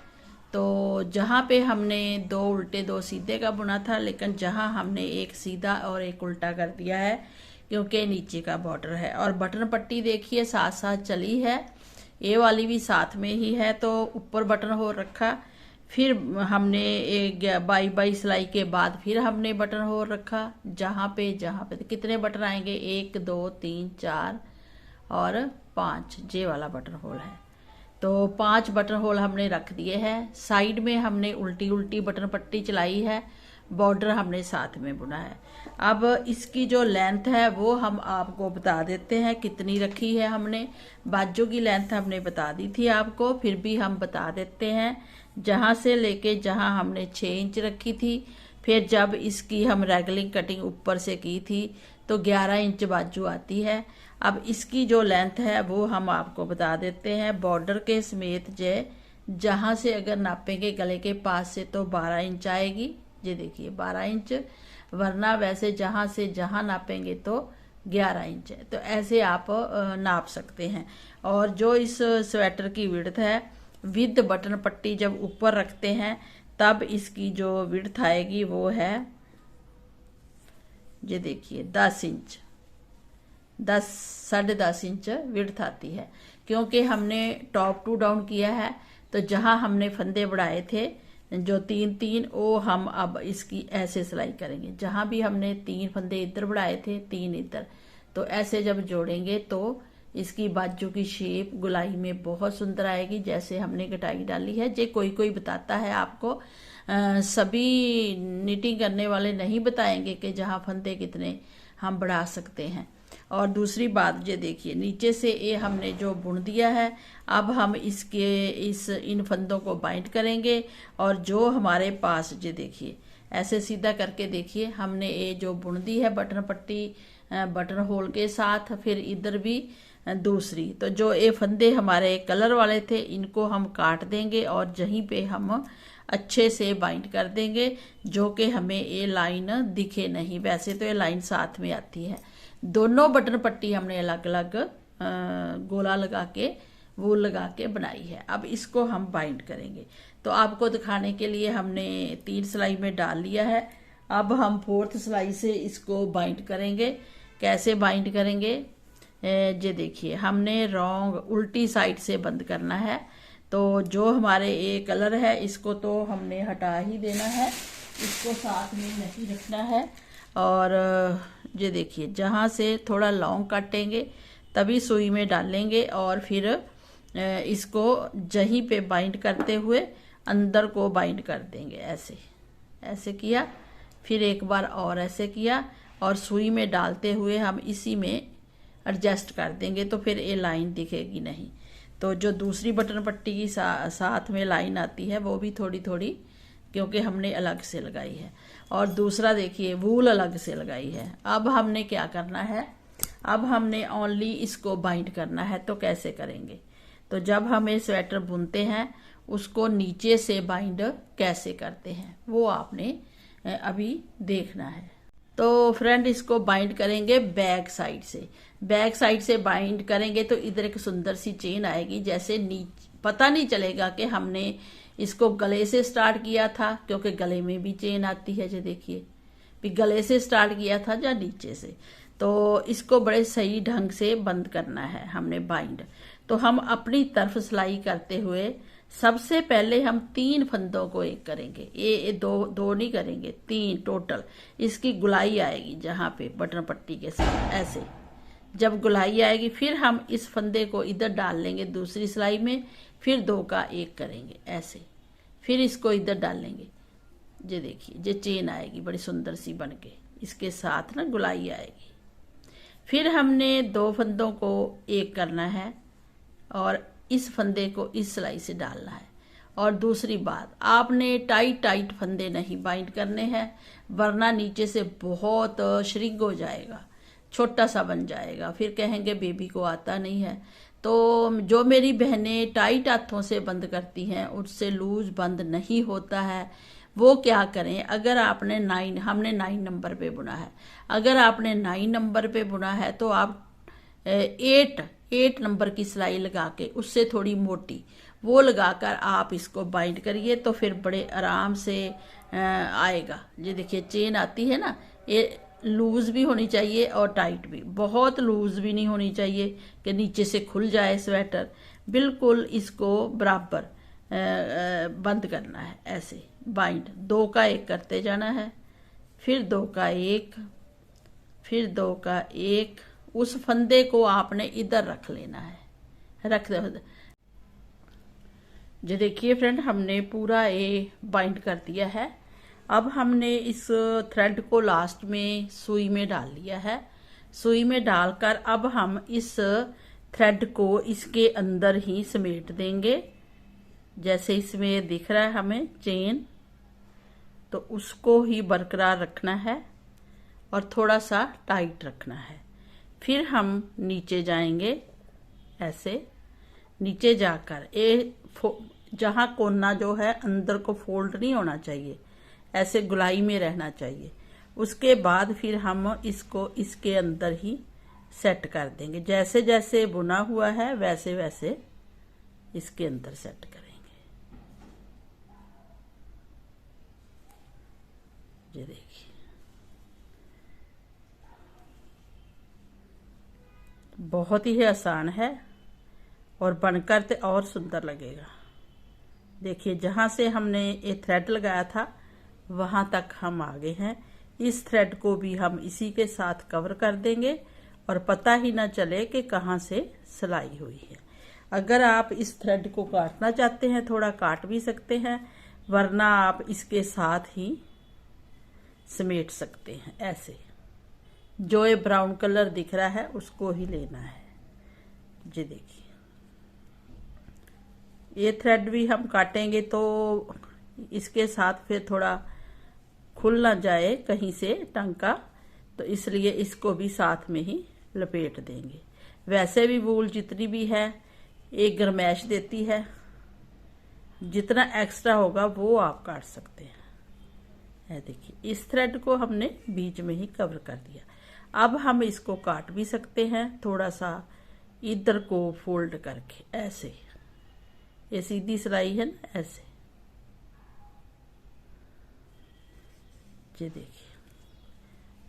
तो जहाँ पे हमने 2 उल्टे 2 सीधे का बुना था, लेकिन जहाँ हमने एक सीधा और एक उल्टा कर दिया है क्योंकि नीचे का बॉर्डर है। और बटन पट्टी देखिए साथ साथ चली है, ये वाली भी साथ में ही है, तो ऊपर बटन हो रखा। फिर हमने एक बाई सिलाई के बाद फिर हमने बटन हो रखा। जहाँ पे कितने बटन आएंगे, 1 2 3 4 और 5, जे वाला बटन होल है। तो 5 बटन होल हमने रख दिए हैं। साइड में हमने उल्टी उल्टी बटन पट्टी चलाई है, बॉर्डर हमने साथ में बुना है। अब इसकी जो लेंथ है वो हम आपको बता देते हैं कितनी रखी है हमने। बाजू की लेंथ हमने बता दी थी आपको, फिर भी हम बता देते हैं। जहाँ से लेके जहाँ हमने 6 इंच रखी थी, फिर जब इसकी हम रेगलिंग कटिंग ऊपर से की थी तो 11 इंच बाजू आती है। अब इसकी जो लेंथ है वो हम आपको बता देते हैं बॉर्डर के समेत। जहाँ से अगर नापेंगे गले के पास से तो 12 इंच आएगी। ये देखिए 12 इंच, वरना वैसे जहाँ से जहाँ नापेंगे तो 11 इंच है। तो ऐसे आप नाप सकते हैं। और जो इस स्वेटर की विड्थ है, विद बटन पट्टी जब ऊपर रखते हैं तब इसकी जो विड्थ आएगी वो है, ये देखिए 10 इंच, 10-10.5 इंच विड्थ आती है। क्योंकि हमने टॉप टू डाउन किया है, तो जहाँ हमने फंदे बढ़ाए थे जो 3-3, वो हम अब इसकी ऐसे सिलाई करेंगे। जहाँ भी हमने 3 फंदे इधर बढ़ाए थे, 3 इधर, तो ऐसे जब जोड़ेंगे तो इसकी बाजू की शेप गुलाई में बहुत सुंदर आएगी, जैसे हमने कटाई डाली है। जे कोई कोई बताता है आपको, सभी निटिंग करने वाले नहीं बताएंगे कि जहाँ फंदे कितने हम बढ़ा सकते हैं। और दूसरी बात, ये देखिए नीचे से ये हमने जो बुन दिया है, अब हम इन फंदों को बाइंड करेंगे। और जो हमारे पास, ये देखिए ऐसे सीधा करके देखिए, हमने ये जो बुन दी है बटन पट्टी बटन होल के साथ, फिर इधर भी दूसरी। तो जो ये फंदे हमारे कलर वाले थे इनको हम काट देंगे और यहीं पे हम अच्छे से बाइंड कर देंगे, जो कि हमें ये लाइन दिखे नहीं। वैसे तो ये लाइन साथ में आती है। दोनों बटन पट्टी हमने अलग अलग गोला लगा के, वूल लगा के बनाई है। अब इसको हम बाइंड करेंगे। तो आपको दिखाने के लिए हमने 3 सिलाई में डाल लिया है। अब हम 4th सिलाई से इसको बाइंड करेंगे। कैसे बाइंड करेंगे, ये देखिए हमने रॉन्ग उल्टी साइड से बंद करना है। तो जो हमारे ये कलर है इसको तो हमने हटा ही देना है, इसको साथ में नहीं रखना है। और ये देखिए, जहाँ से थोड़ा लॉन्ग काटेंगे तभी सुई में डालेंगे और फिर इसको जहीं पे बाइंड करते हुए अंदर को बाइंड कर देंगे। ऐसे ऐसे किया, फिर एक बार और ऐसे किया, और सुई में डालते हुए हम इसी में एडजस्ट कर देंगे, तो फिर ये लाइन दिखेगी नहीं। तो जो दूसरी बटन पट्टी की साथ में लाइन आती है वो भी थोड़ी थोड़ी, क्योंकि हमने अलग से लगाई है। और दूसरा देखिए, वूल अलग से लगाई है। अब हमने क्या करना है, अब हमने ओनली इसको बाइंड करना है। तो कैसे करेंगे, तो जब हम ये स्वेटर बुनते हैं उसको नीचे से बाइंड कैसे करते हैं वो आपने अभी देखना है। तो फ्रेंड, इसको बाइंड करेंगे बैक साइड से। बैक साइड से बाइंड करेंगे तो इधर एक सुंदर सी चेन आएगी, जैसे नीचे पता नहीं चलेगा कि हमने इसको गले से स्टार्ट किया था, क्योंकि गले में भी चेन आती है। जो देखिए, भी गले से स्टार्ट किया था या नीचे से। तो इसको बड़े सही ढंग से बंद करना है हमने बाइंड। तो हम अपनी तरफ सिलाई करते हुए सबसे पहले हम 3 फंदों को एक करेंगे। ये दो नहीं करेंगे, 3 टोटल। इसकी गुलाई आएगी जहाँ पे बटन पट्टी के साथ, ऐसे जब गुलाई आएगी फिर हम इस फंदे को इधर डाल लेंगे दूसरी सिलाई में, फिर 2 का 1 करेंगे ऐसे, फिर इसको इधर डाल लेंगे। ये देखिए, ये चेन आएगी बड़ी सुंदर सी बन के, इसके साथ ना गुलाई आएगी। फिर हमने 2 फंदों को एक करना है और इस फंदे को इस सिलाई से डालना है। और दूसरी बात, आपने टाइट फंदे नहीं बाइंड करने हैं, वरना नीचे से बहुत श्रिंक हो जाएगा, छोटा सा बन जाएगा, फिर कहेंगे बेबी को आता नहीं है। तो जो मेरी बहनें टाइट हाथों से बंद करती हैं उससे लूज बंद नहीं होता है। वो क्या करें, अगर आपने हमने 9 नंबर पे बुना है, अगर आपने 9 नंबर पे बुना है तो आप 8 नंबर की सिलाई लगा के उससे थोड़ी मोटी वो लगाकर आप इसको बाइंड करिए, तो फिर बड़े आराम से आएगा। ये देखिए, चेन आती है ना, ये लूज भी होनी चाहिए और टाइट भी। बहुत लूज भी नहीं होनी चाहिए कि नीचे से खुल जाए स्वेटर। बिल्कुल इसको बराबर बंद करना है, ऐसे बाइंड। 2 का 1 करते जाना है, फिर 2 का 1, फिर 2 का 1। उस फंदे को आपने इधर रख लेना है, रख दो। जो देखिए फ्रेंड, हमने पूरा ये बाइंड कर दिया है। अब हमने इस थ्रेड को लास्ट में सुई में डाल लिया है। सुई में डालकर अब हम इस थ्रेड को इसके अंदर ही समेट देंगे। जैसे इसमें दिख रहा है हमें चेन, तो उसको ही बरकरार रखना है और थोड़ा सा टाइट रखना है। फिर हम नीचे जाएंगे, ऐसे नीचे जाकर जहाँ कोना जो है अंदर को फोल्ड नहीं होना चाहिए, ऐसे गुलाई में रहना चाहिए। उसके बाद फिर हम इसको इसके अंदर ही सेट कर देंगे। जैसे जैसे बुना हुआ है वैसे वैसे इसके अंदर सेट करेंगे। ये देखिए, बहुत ही आसान है और बनकर तो और सुंदर लगेगा। देखिए, जहाँ से हमने ये थ्रेड लगाया था वहाँ तक हम आगे हैं। इस थ्रेड को भी हम इसी के साथ कवर कर देंगे और पता ही ना चले कि कहाँ से सिलाई हुई है। अगर आप इस थ्रेड को काटना चाहते हैं थोड़ा काट भी सकते हैं, वरना आप इसके साथ ही समेट सकते हैं। ऐसे जो ये ब्राउन कलर दिख रहा है उसको ही लेना है। ये देखिए, ये थ्रेड भी हम काटेंगे तो इसके साथ फिर थोड़ा खुल ना जाए कहीं से टांका, तो इसलिए इसको भी साथ में ही लपेट देंगे। वैसे भी वूल जितनी भी है एक गरमैश देती है, जितना एक्स्ट्रा होगा वो आप काट सकते हैं। ये देखिए, इस थ्रेड को हमने बीच में ही कवर कर दिया। अब हम इसको काट भी सकते हैं, थोड़ा सा इधर को फोल्ड करके ऐसे। ये सीधी सिलाई है ना, ऐसे। ये देखिए,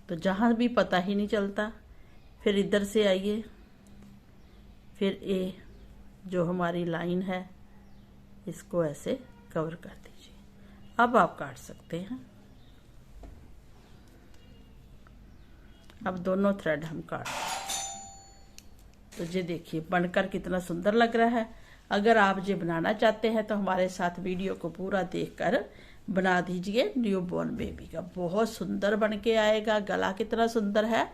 तो जहां भी पता ही नहीं चलता। फिर इधर से आइए, फिर ये जो हमारी लाइन है इसको ऐसे कवर कर दीजिए। अब आप काट सकते हैं। अब दोनों थ्रेड हम काट, तो ये देखिए बनकर कितना सुंदर लग रहा है। अगर आप ये बनाना चाहते हैं तो हमारे साथ वीडियो को पूरा देखकर बना दीजिए। न्यू बॉर्न बेबी का बहुत सुंदर बन के आएगा। गला कितना सुंदर है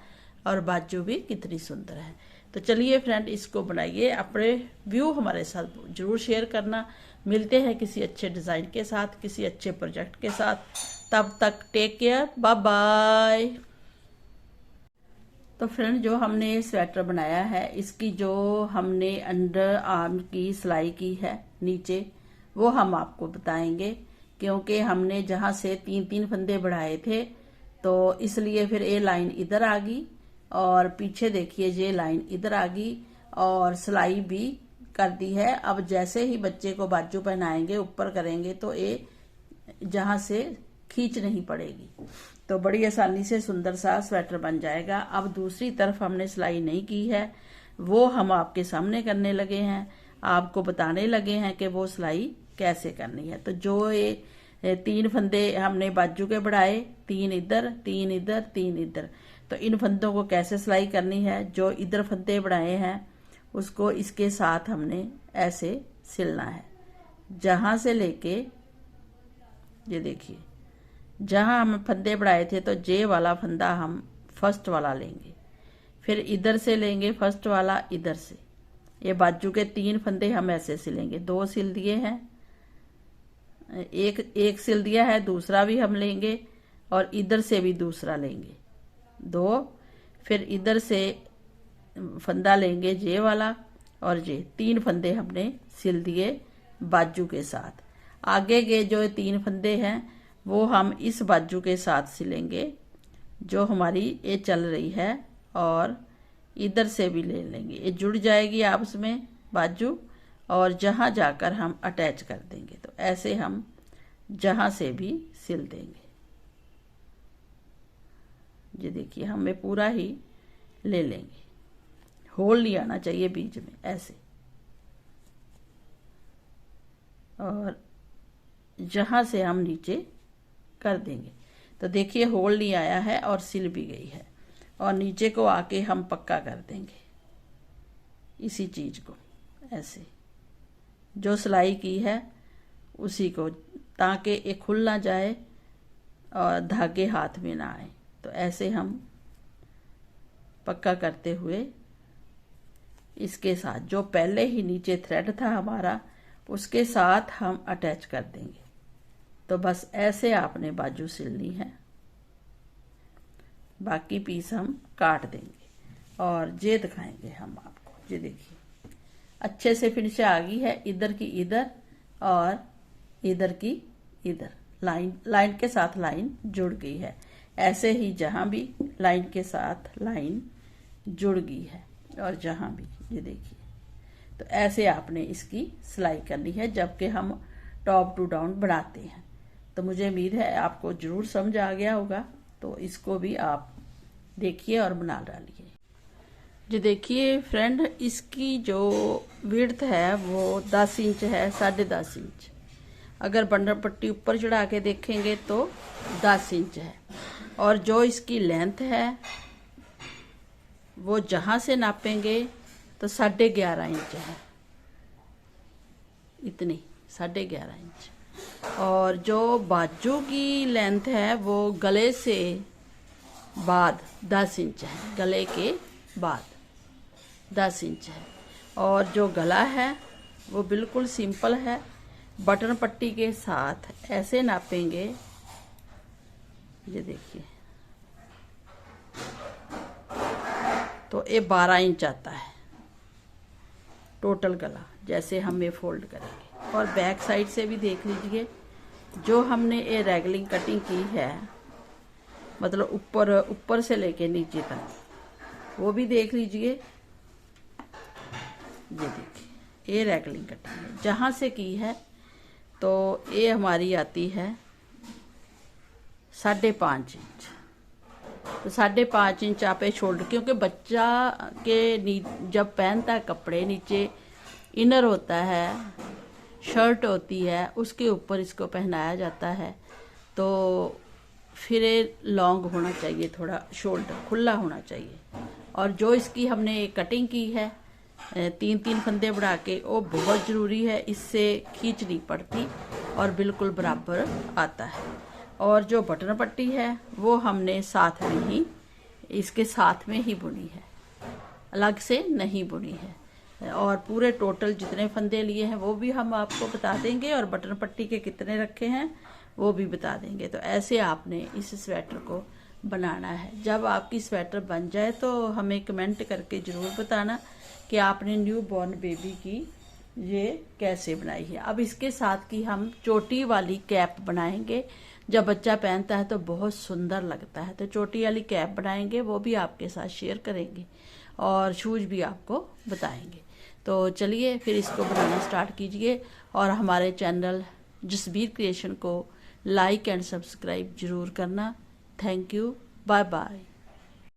और बाजू भी कितनी सुंदर है। तो चलिए फ्रेंड, इसको बनाइए, अपने व्यू हमारे साथ जरूर शेयर करना। मिलते हैं किसी अच्छे डिज़ाइन के साथ, किसी अच्छे प्रोजेक्ट के साथ। तब तक टेक केयर, बाय बाय। तो फ्रेंड, जो हमने स्वेटर बनाया है, इसकी जो हमने अंडर आर्म की सिलाई की है नीचे, वो हम आपको बताएंगे, क्योंकि हमने जहाँ से 3-3 फंदे बढ़ाए थे तो इसलिए फिर ये लाइन इधर आ गई और पीछे देखिए ये लाइन इधर आ गई और सिलाई भी कर दी है। अब जैसे ही बच्चे को बाजू पहनाएंगे, ऊपर करेंगे, तो ये जहाँ से खींच नहीं पड़ेगी, तो बड़ी आसानी से सुंदर सा स्वेटर बन जाएगा। अब दूसरी तरफ हमने सिलाई नहीं की है, वो हम आपके सामने करने लगे हैं, आपको बताने लगे हैं कि वो सिलाई कैसे करनी है। तो जो ये 3 फंदे हमने बाजू के बढ़ाए, 3 इधर 3 इधर 3 इधर, तो इन फंदों को कैसे सिलाई करनी है, जो इधर फंदे बढ़ाए हैं उसको इसके साथ हमने ऐसे सिलना है। जहां से लेके ये देखिए, जहां हम फंदे बढ़ाए थे तो जे वाला फंदा हम फर्स्ट वाला लेंगे, फिर इधर से लेंगे फर्स्ट वाला, इधर से ये बाजू के 3 फंदे हम ऐसे सिलेंगे। 2 सिल दिए हैं, एक सिल दिया है, दूसरा भी हम लेंगे और इधर से भी दूसरा लेंगे 2, फिर इधर से फंदा लेंगे जे वाला और जे 3 फंदे हमने सिल दिए बाजू के साथ। आगे के जो 3 फंदे हैं वो हम इस बाजू के साथ सिलेंगे जो हमारी ये चल रही है, और इधर से भी ले लेंगे, ये जुड़ जाएगी आपस में बाजू, और जहां जाकर हम अटैच कर देंगे। तो ऐसे हम जहां से भी सिल देंगे। ये देखिए, हमें पूरा ही ले लेंगे, होल नहीं आना चाहिए बीच में, ऐसे, और जहां से हम नीचे कर देंगे। तो देखिए होल नहीं आया है और सिल भी गई है, और नीचे को आके हम पक्का कर देंगे इसी चीज को, ऐसे जो सिलाई की है उसी को, ताकि ये खुल ना जाए और धागे हाथ में ना आए। तो ऐसे हम पक्का करते हुए इसके साथ जो पहले ही नीचे थ्रेड था हमारा, उसके साथ हम अटैच कर देंगे। तो बस ऐसे आपने बाजू सिलनी है, बाकी पीस हम काट देंगे और ये दिखाएंगे हम आपको। ये देखिए अच्छे से फिनिश आ गई है, इधर की इधर और इधर की इधर, लाइन के साथ लाइन जुड़ गई है। ऐसे ही जहां भी लाइन के साथ लाइन जुड़ गई है और जहां भी, ये देखिए, तो ऐसे आपने इसकी सिलाई करनी है जबकि हम टॉप टू डाउन बनाते हैं। तो मुझे उम्मीद है आपको जरूर समझ आ गया होगा, तो इसको भी आप देखिए और बना डालिए। जो देखिए फ्रेंड, इसकी जो विड्थ है वो 10 इंच है, 10.5 इंच। अगर बंडल पट्टी ऊपर चढ़ा के देखेंगे तो 10 इंच है, और जो इसकी लेंथ है वो जहां से नापेंगे तो 11.5 इंच है, इतनी 11.5 इंच। और जो बाजू की लेंथ है वो गले से बाद 10 इंच है, गले के बाद 10 इंच है। और जो गला है वो बिल्कुल सिंपल है, बटन पट्टी के साथ ऐसे नापेंगे, ये देखिए, तो ये 12 इंच आता है टोटल गला, जैसे हम ये फोल्ड करेंगे। और बैक साइड से भी देख लीजिए, जो हमने ये रैगलिंग कटिंग की है, मतलब ऊपर से लेके नीचे तक, वो भी देख लीजिए। ये देखिए ये रैगलिंग कटिंग है, जहां से की है तो ये हमारी आती है 5.5 इंच। तो 5.5 इंच आप शोल्डर, क्योंकि बच्चा के जब पहनता है कपड़े, नीचे इनर होता है, शर्ट होती है, उसके ऊपर इसको पहनाया जाता है, तो फिर लॉन्ग होना चाहिए, थोड़ा शोल्डर खुला होना चाहिए। और जो इसकी हमने कटिंग की है 3-3 फंदे बढ़ा के, वो बहुत ज़रूरी है, इससे खींच नहीं पड़ती और बिल्कुल बराबर आता है। और जो बटन पट्टी है वो हमने साथ में ही, इसके साथ में ही बुनी है, अलग से नहीं बुनी है। और पूरे टोटल जितने फंदे लिए हैं वो भी हम आपको बता देंगे, और बटन पट्टी के कितने रखे हैं वो भी बता देंगे। तो ऐसे आपने इस स्वेटर को बनाना है। जब आपकी स्वेटर बन जाए तो हमें कमेंट करके ज़रूर बताना कि आपने न्यू बॉर्न बेबी की ये कैसे बनाई है। अब इसके साथ की हम चोटी वाली कैप बनाएंगे। जब बच्चा पहनता है तो बहुत सुंदर लगता है, तो चोटी वाली कैप बनाएंगे, वो भी आपके साथ शेयर करेंगे और शूज भी आपको बताएंगे। तो चलिए फिर इसको बनाना स्टार्ट कीजिए, और हमारे चैनल जसबीर क्रिएशन को लाइक एंड सब्सक्राइब ज़रूर करना। Thank you, bye bye.